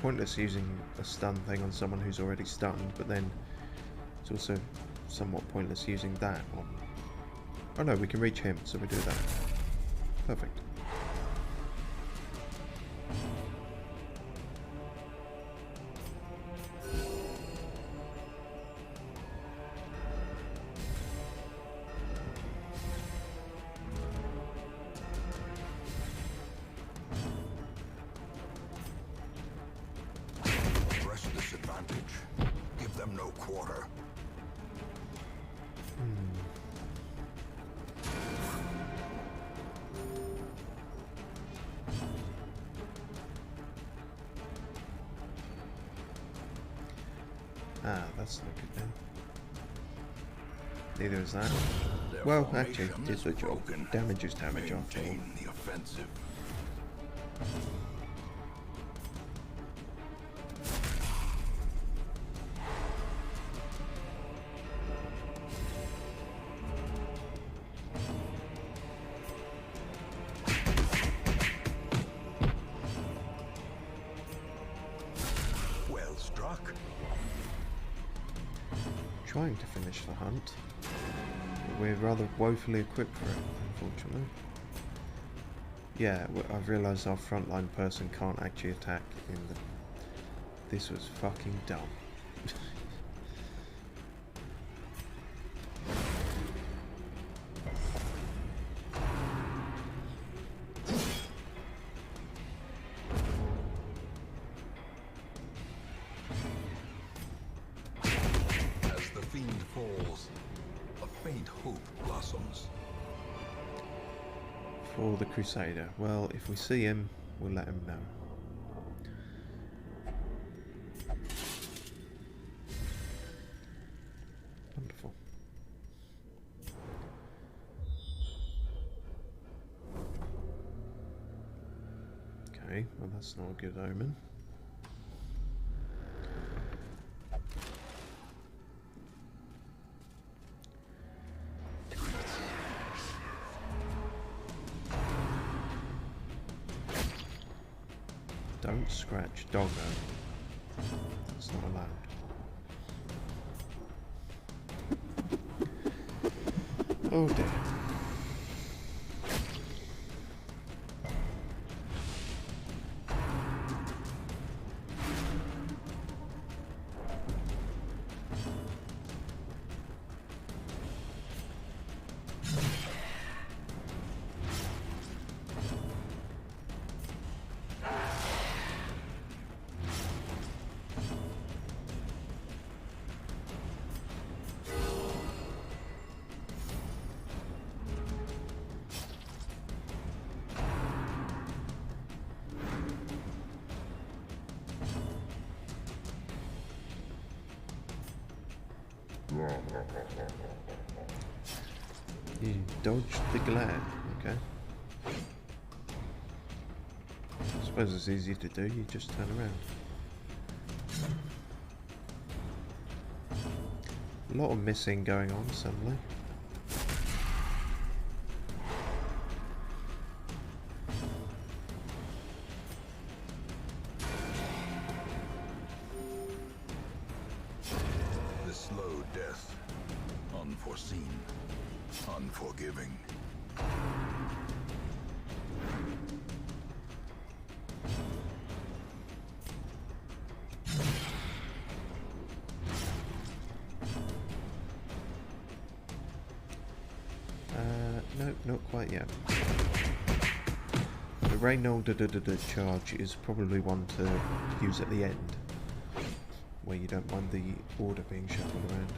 Pointless using a stun thing on someone who's already stunned, but then it's also somewhat pointless using that on... Oh no, we can reach him, so we do that. Perfect. Ah, that's not good now. Neither is that. Their Well, actually, formation did is the job. broken. Damage is damage after all. Maintain the offensive. Well struck. Trying to finish the hunt. We're rather woefully equipped for it, unfortunately. Yeah, I've realised our frontline person can't actually attack in the... This was fucking dumb. As the fiend falls, a faint hope blossoms. For the Crusader. Well, if we see him, we'll let him know. Wonderful. Okay, well that's not a good omen. Don't scratch doggo. That's not allowed. Oh dear. You dodged the glare, okay. I suppose it's easy to do, you just turn around. A lot of missing going on suddenly. The slow death, unforeseen, unforgiving. No, not quite yet. The Reynolds charge is probably one to use at the end, where you don't mind the order being shuffled around.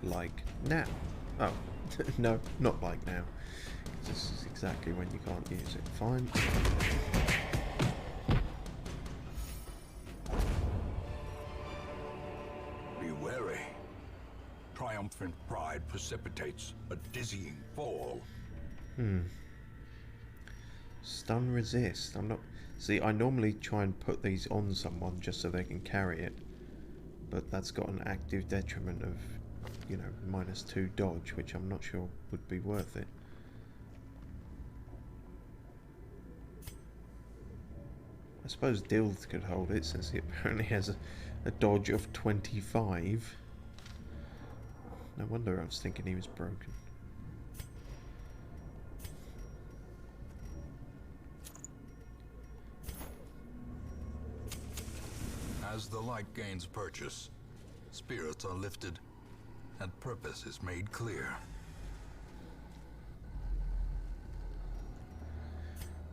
Like now. Oh, no, not like now. This is exactly when you can't use it. Fine. Be wary. Triumphant pride precipitates a dizzying fall. Stun resist. I'm not... See, I normally try and put these on someone just so they can carry it. But that's got an active detriment of, you know, -2 dodge, which I'm not sure would be worth it. I suppose Dilth could hold it, since he apparently has a dodge of 25. No wonder I was thinking he was broken. As the light gains purchase, spirits are lifted, and purpose is made clear.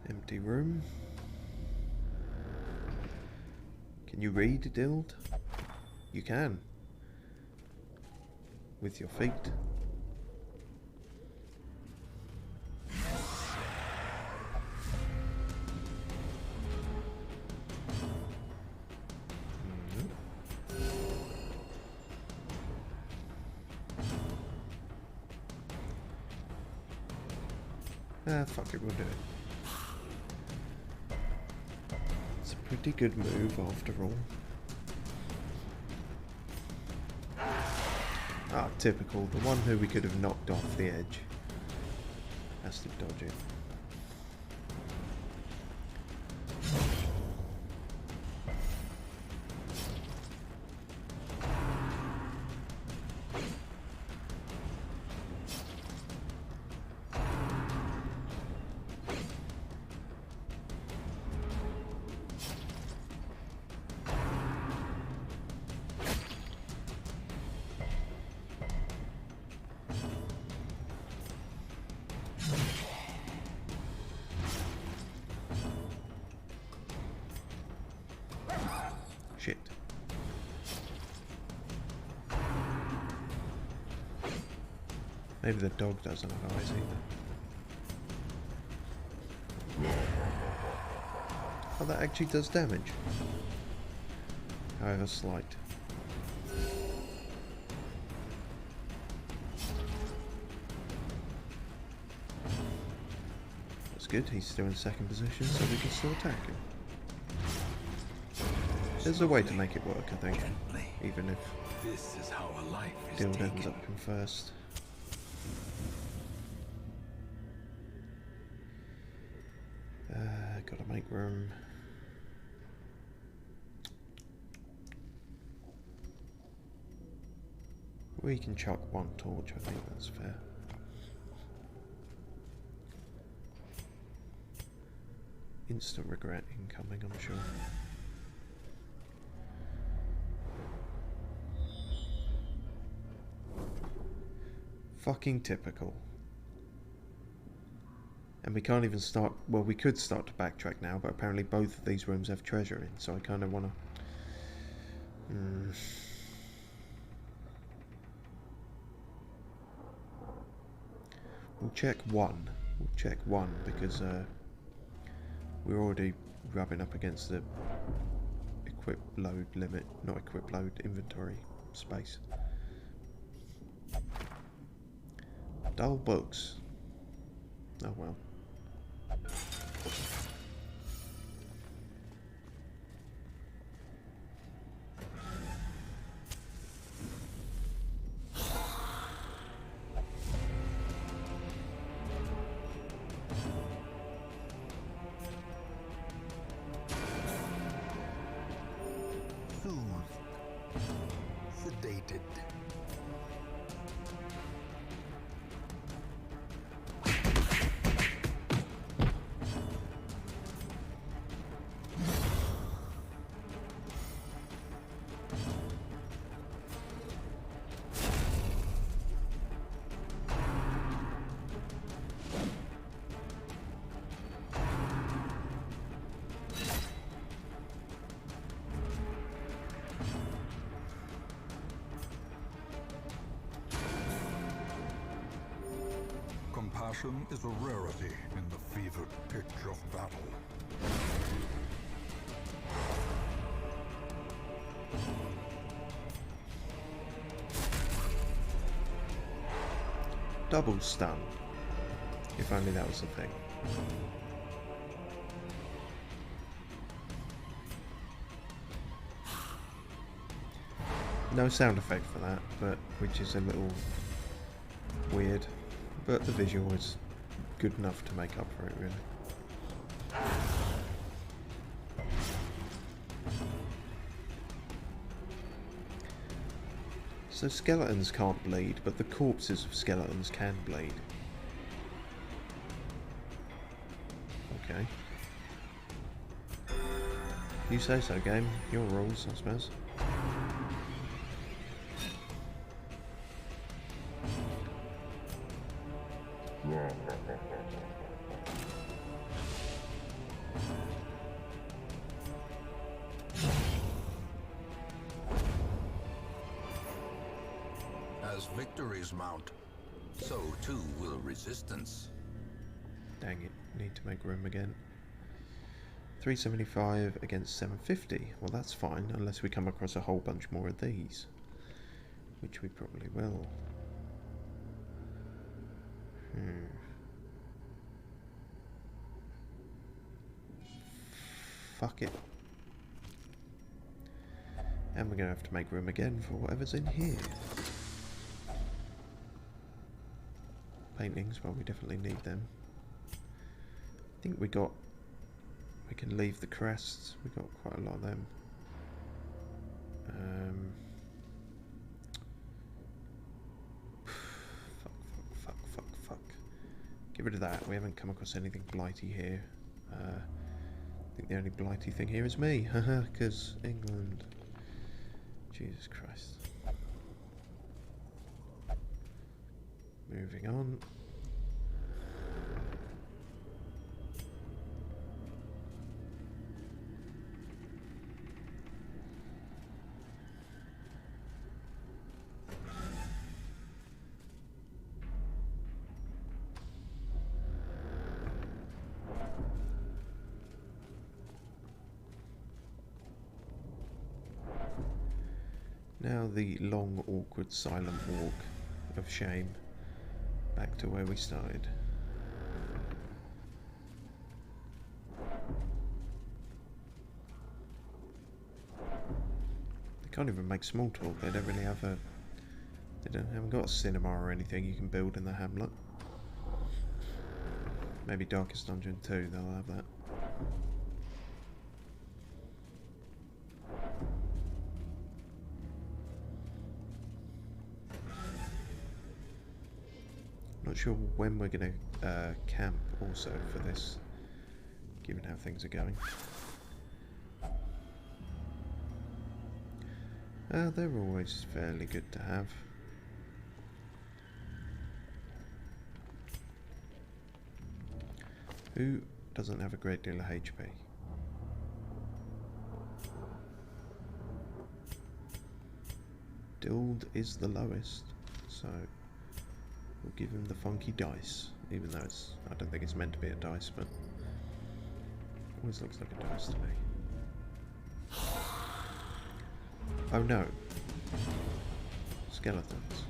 Empty room. Can you read, Dild? You can. With your feet. Fuck it, we'll do it. It's a pretty good move after all. Ah, typical. The one who we could have knocked off the edge has to dodge it. Shit. Maybe the dog doesn't have eyes either. Oh, that actually does damage. However slight. That's good, he's still in second position, so we can still attack him. There's a way to make it work, I think, even if This is how a life is Dild ends taken. up in first. Gotta make room. We can chuck one torch, I think that's fair. Instant regret incoming, I'm sure. Fucking typical. And we can't even start, well, we could start to backtrack now, but apparently both of these rooms have treasure in, so I kind of want to... We'll check one. We'll check one, because we're already rubbing up against the equip load limit, not equip load, inventory space. Dull books. Oh well. Soothed. Sedated. Compassion is a rarity in the fevered pitch of battle. Double stun. If only that was the thing. No sound effect for that, but which is a little weird. But the visual is good enough to make up for it, really. So skeletons can't bleed, but the corpses of skeletons can bleed. Okay. You say so, game. Your rules, I suppose. As victories mount, so too will resistance. Dang it, need to make room again. 375 against 750. Well, that's fine, unless we come across a whole bunch more of these. Which we probably will. Fuck it. And we're going to have to make room again for whatever's in here. Paintings, well, we definitely need them. I think we can leave the crests. We got quite a lot of them. Fuck. Get rid of that. We haven't come across anything blighty here. I think the only blighty thing here is me. Haha, because England. Jesus Christ. Moving on. Now the long, awkward, silent walk of shame back to where we started. They can't even make small talk. They don't really have a. Haven't got a cinema or anything you can build in the hamlet. Maybe Darkest Dungeon 2, they'll have that. Not sure when we're going to camp also for this, given how things are going. They're always fairly good to have. Who doesn't have a great deal of HP? Dild is the lowest, so we'll give him the funky dice, even though I don't think it's meant to be a dice, but always looks like a dice to me. Oh no. Skeletons.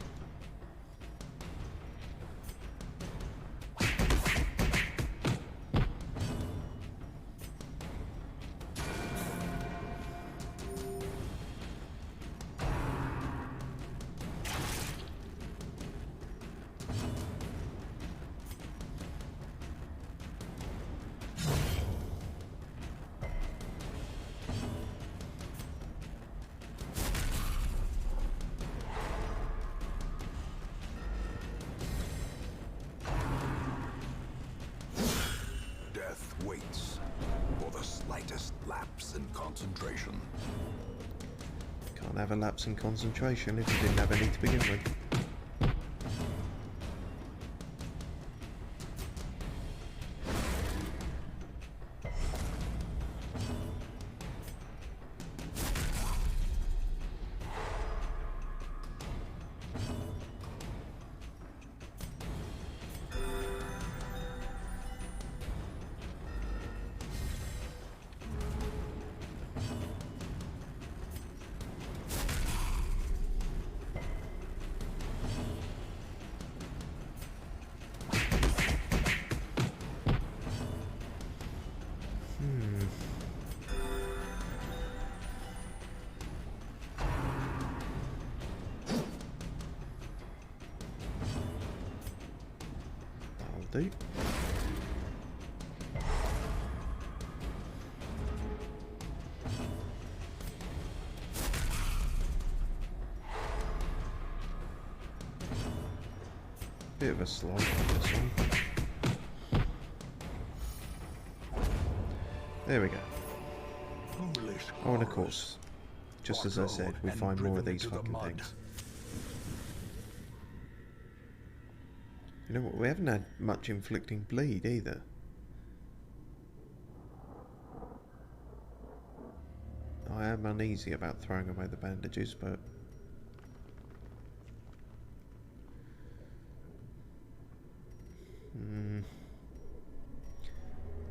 Waits for the slightest lapse in concentration. Can't have a lapse in concentration if you didn't have any to begin with. Do. Bit of a slog on this one. There we go. foolish Oh, and of horrors. course, just as I said, we And find more of driven these into the fucking mud. things. You know what, we haven't had much inflicting bleed either. I am uneasy about throwing away the bandages, but...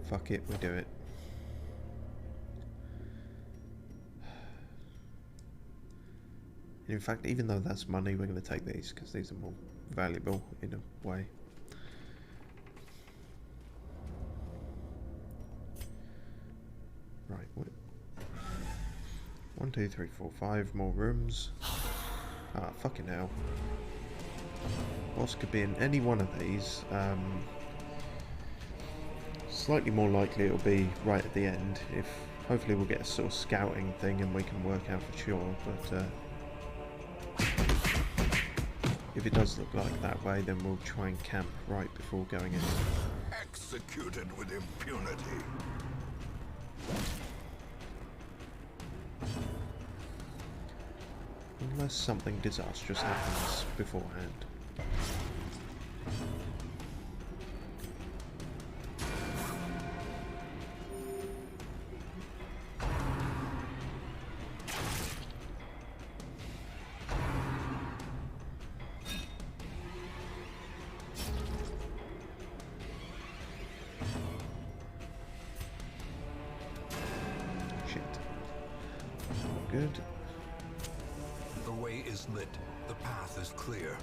fuck it, we do it. In fact, even though that's money, we're going to take these, because these are more valuable in a way. Right, what? 1, 2, 3, 4, 5 more rooms. Ah, fucking hell. Boss could be in any one of these. Slightly more likely it'll be right at the end. If hopefully we'll get a sort of scouting thing and we can work out for sure. But if it does look like that way, then we'll try and camp right before going in. Executed with impunity. Unless something disastrous happens beforehand. Shit. Good. The way is lit. The path is clear.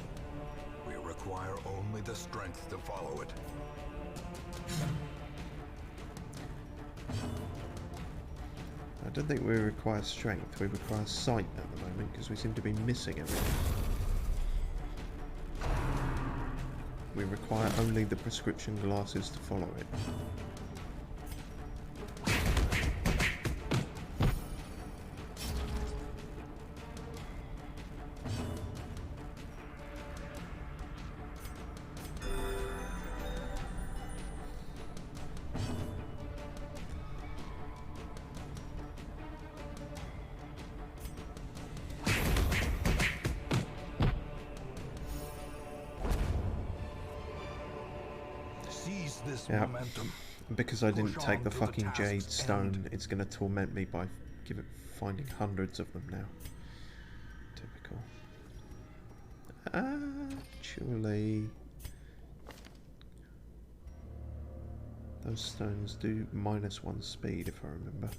We require only the strength to follow it. I don't think we require strength, we require sight at the moment because we seem to be missing everything. We require only the prescription glasses to follow it. Seize this Yeah. momentum. Because I didn't Push take on the to the fucking jade task's stone, end. it's going to torment me by finding hundreds of them now. Typical. Actually, those stones do -1 speed if I remember.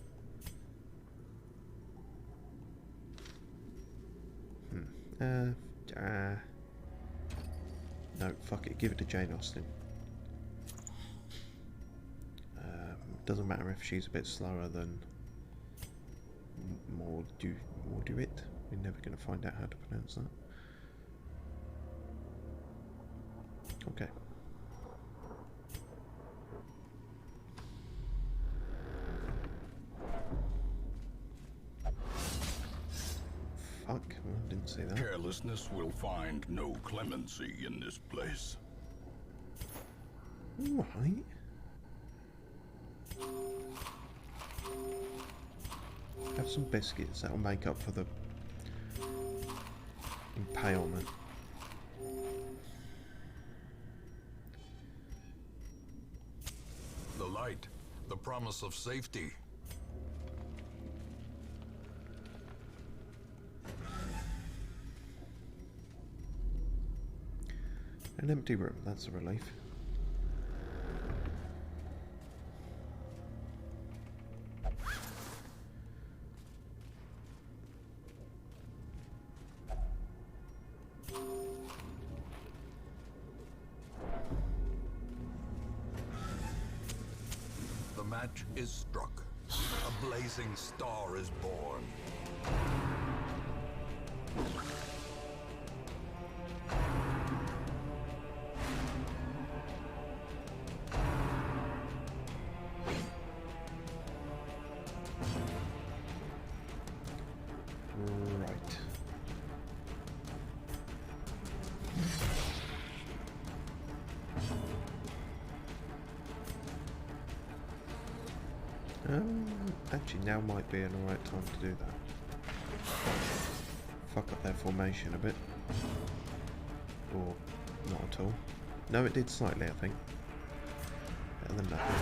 No, fuck it, give it to Jane Austen. Doesn't matter if she's a bit slower than Morduit. We're never going to find out how to pronounce that. Okay. Fuck, well, I didn't see that. Carelessness will find no clemency in this place. Alright. Have some biscuits, that'll make up for the impalement. The light. The promise of safety. An empty room, that's a relief. The match is struck. A blazing star is born. Right. Actually now might be an alright time to do that. Fuck up their formation a bit. Or not at all. No, it did slightly, I think. Better than nothing.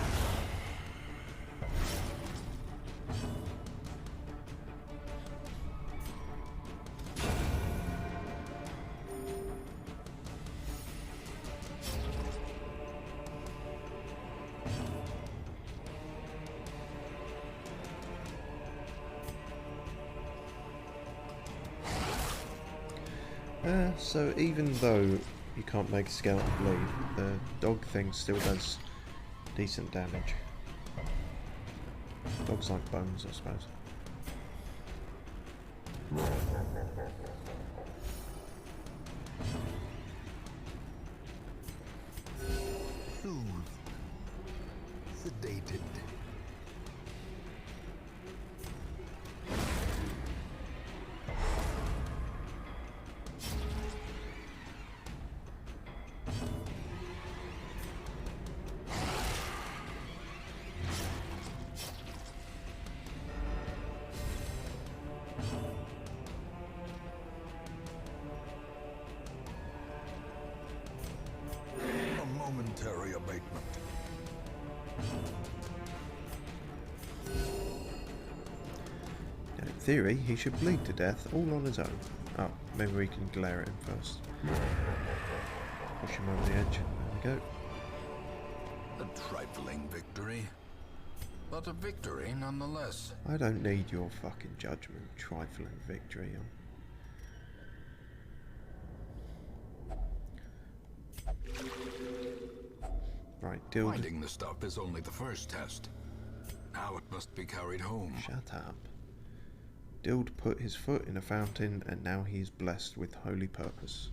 So even though you can't make a skeleton bleed, the dog thing still does decent damage. Dogs like bones, I suppose. Soothed. Sedated. Momentary abatement. Now, in theory, he should bleed to death all on his own. Oh, maybe we can glare at him first. Push him over the edge. There we go. A trifling victory, but a victory nonetheless. I don't need your fucking judgment, trifling victory. Right, Dild. Finding the stuff is only the first test. Now it must be carried home. Shut up. Dild put his foot in a fountain, and now he is blessed with holy purpose.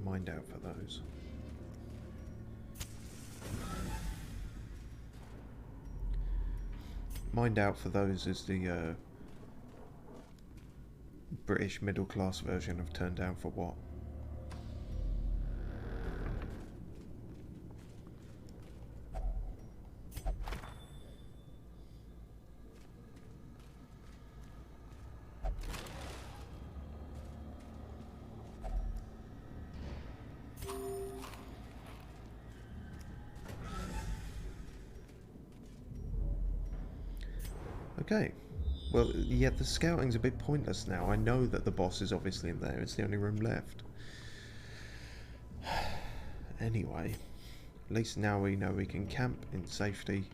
Mind out for those. Mind out for those is the British middle class version of Turn Down for What? Okay. Well, yeah, the scouting's a bit pointless now. I know that the boss is obviously in there. It's the only room left. Anyway, at least now we know we can camp in safety,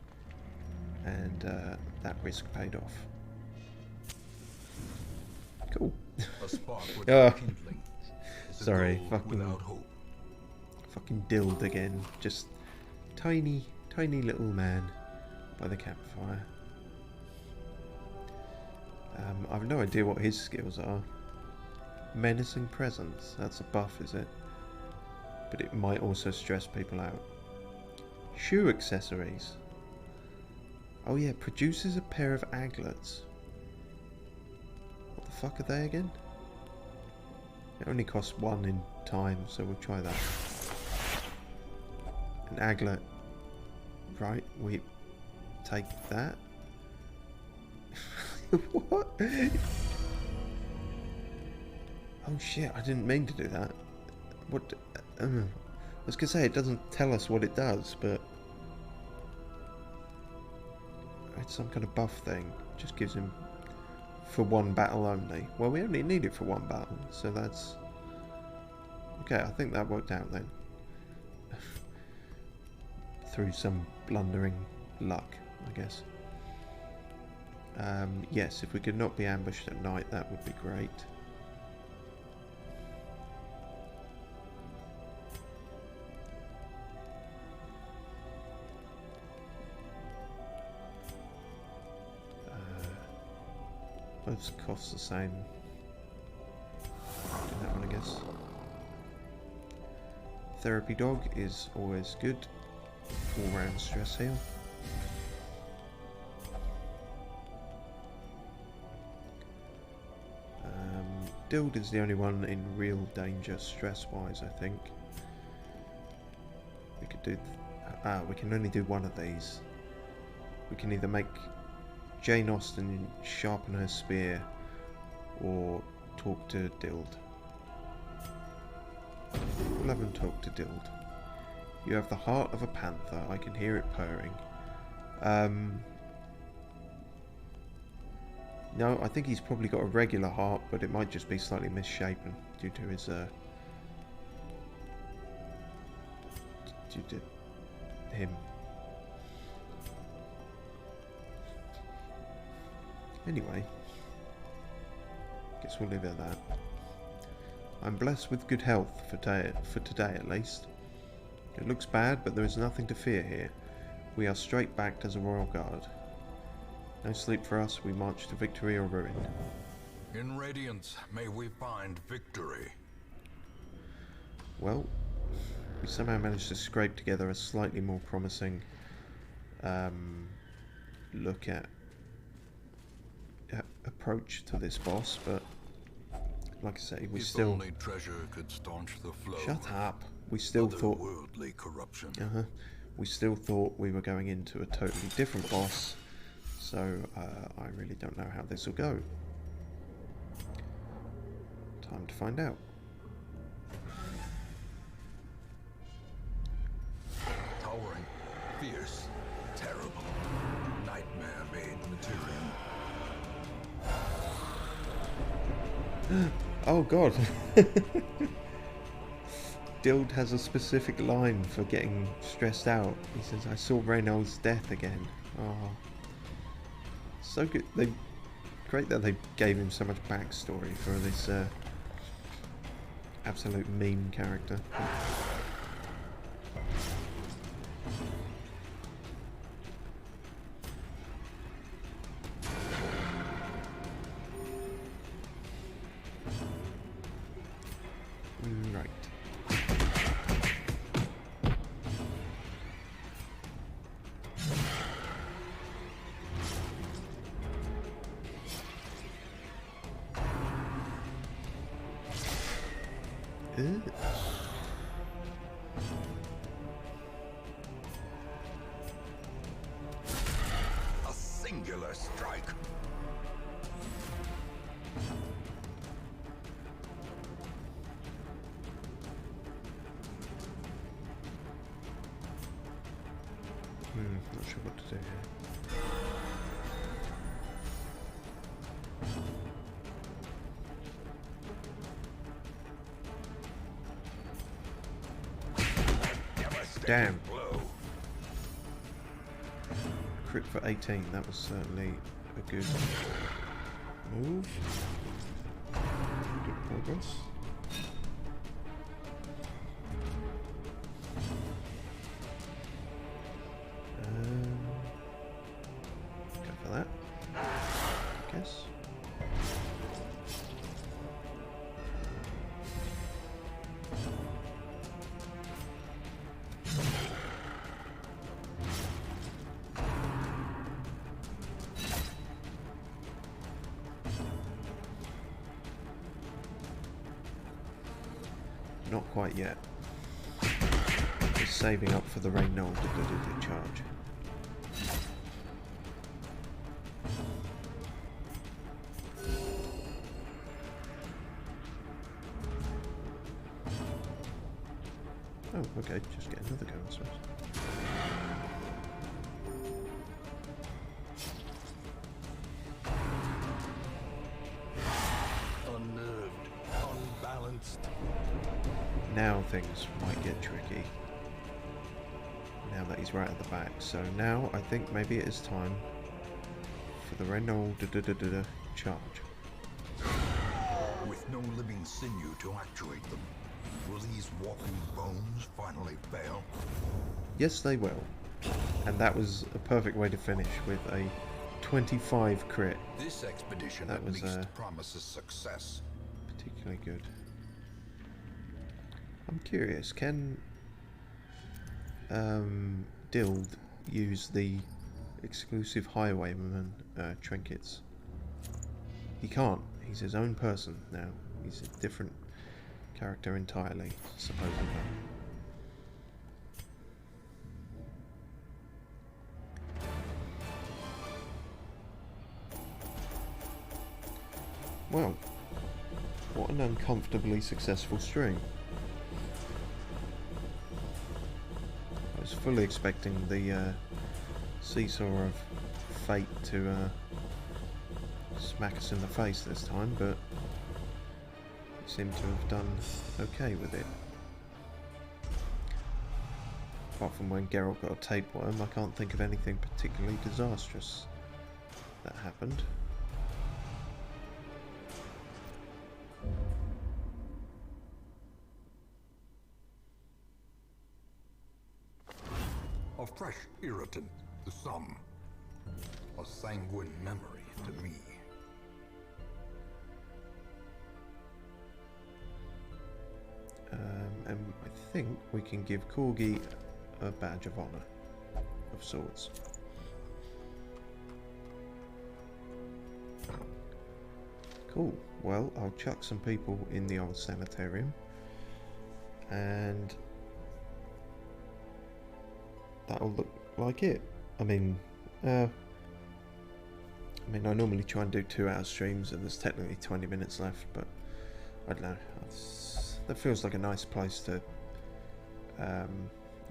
and that risk paid off. Cool. A spark without kindling. Is a Sorry, goal fucking without hope. fucking Dild again. Just tiny little man by the campfire. I've no idea what his skills are. Menacing presence, that's a buff, is it? But it might also stress people out. Shoe accessories. Oh yeah, produces a pair of aglets. What the fuck are they again? It only costs one in time, so we'll try that. An aglet. Right, we take that. What? Oh shit, I didn't mean to do that. What? I was gonna say, it doesn't tell us what it does, but it's some kind of buff thing. Just gives him for one battle only. Well, we only need it for one battle, so that's... Okay, I think that worked out then. Through some blundering luck, I guess. Yes, if we could not be ambushed at night, that would be great. Both costs the same. Do that one, I guess. Therapy dog is always good. All round stress heal. Dild is the only one in real danger stress-wise, I think. We could do... we can only do one of these. We can either make Jane Austen sharpen her spear or talk to Dild. We'll have him talk to Dild. You have the heart of a panther. I can hear it purring. No, I think he's probably got a regular heart, but it might just be slightly misshapen due to his due to him. Anyway, guess we'll leave it at that. I'm blessed with good health for today at least. It looks bad, but there is nothing to fear here. We are straight backed as a royal guard. No sleep for us, we march to victory or ruin. In Radiance, may we find victory. Well, we somehow managed to scrape together a slightly more promising look at approach to this boss, but like I say, we still... If only treasure could staunch the flow. Shut up. We still thought... Worldly corruption. We still thought we were going into a totally different boss, so I really don't know how this will go. Time to find out. Towering, fierce, terrible, nightmare-made material. Oh god. Dild has a specific line for getting stressed out. He says, I saw Reynolds' death again. Oh. So good. Great that they gave him so much backstory for this absolute meme character. Right. A singular strike. Not sure what to do here. Damn. Blow. Crit for 18, that was certainly a good move. Good progress. Go for that, I guess. Not quite yet. Just saving up for the Reynolds charge. Oh, okay, just get another go, I suppose. Unnerved, unbalanced. Now things might get tricky. Now that he's right at the back. So now I think maybe it is time for the Reynolds charge. With no living sinew to actuate them, will these walking bones finally fail? Yes, they will. And that was a perfect way to finish with a 25 crit. This expedition That at was, least promises success. Particularly good. I'm curious, can Dild use the exclusive highwayman trinkets? He can't. He's his own person now. He's a different character entirely, supposedly. Well, what an uncomfortably successful stream. I was fully expecting the seesaw of fate to smack us in the face this time, but we seem to have done okay with it. Apart from when Geralt got a tapeworm, I can't think of anything particularly disastrous that happened. A fresh irritant to some. A sanguine memory to me. And I think we can give Corgi a badge of honour, of sorts. Cool. Well, I'll chuck some people in the old sanitarium, and that'll look like it. I mean, I normally try and do 2-hour streams, and there's technically 20 minutes left, but I don't know. That feels like a nice place to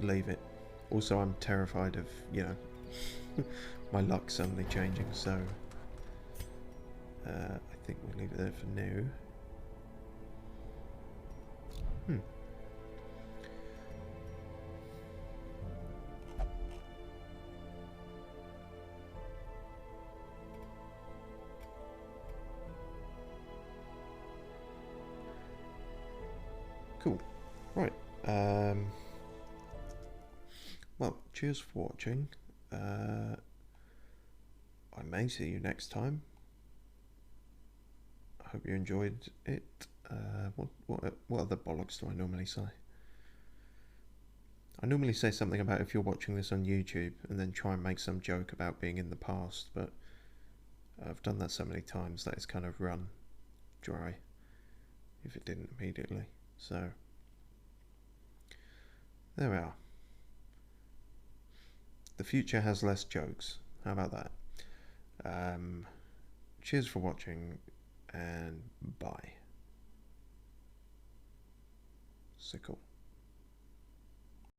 leave it. Also, I'm terrified of, you know, my luck suddenly changing, so I think we'll leave it there for now. Cool. Right. Well, cheers for watching. I may see you next time. I hope you enjoyed it. What other bollocks do I normally say? I normally say something about if you're watching this on YouTube and then try and make some joke about being in the past, but I've done that so many times that it's kind of run dry if it didn't immediately. So there we are. The future has less jokes. How about that? Cheers for watching, and bye. Sickle.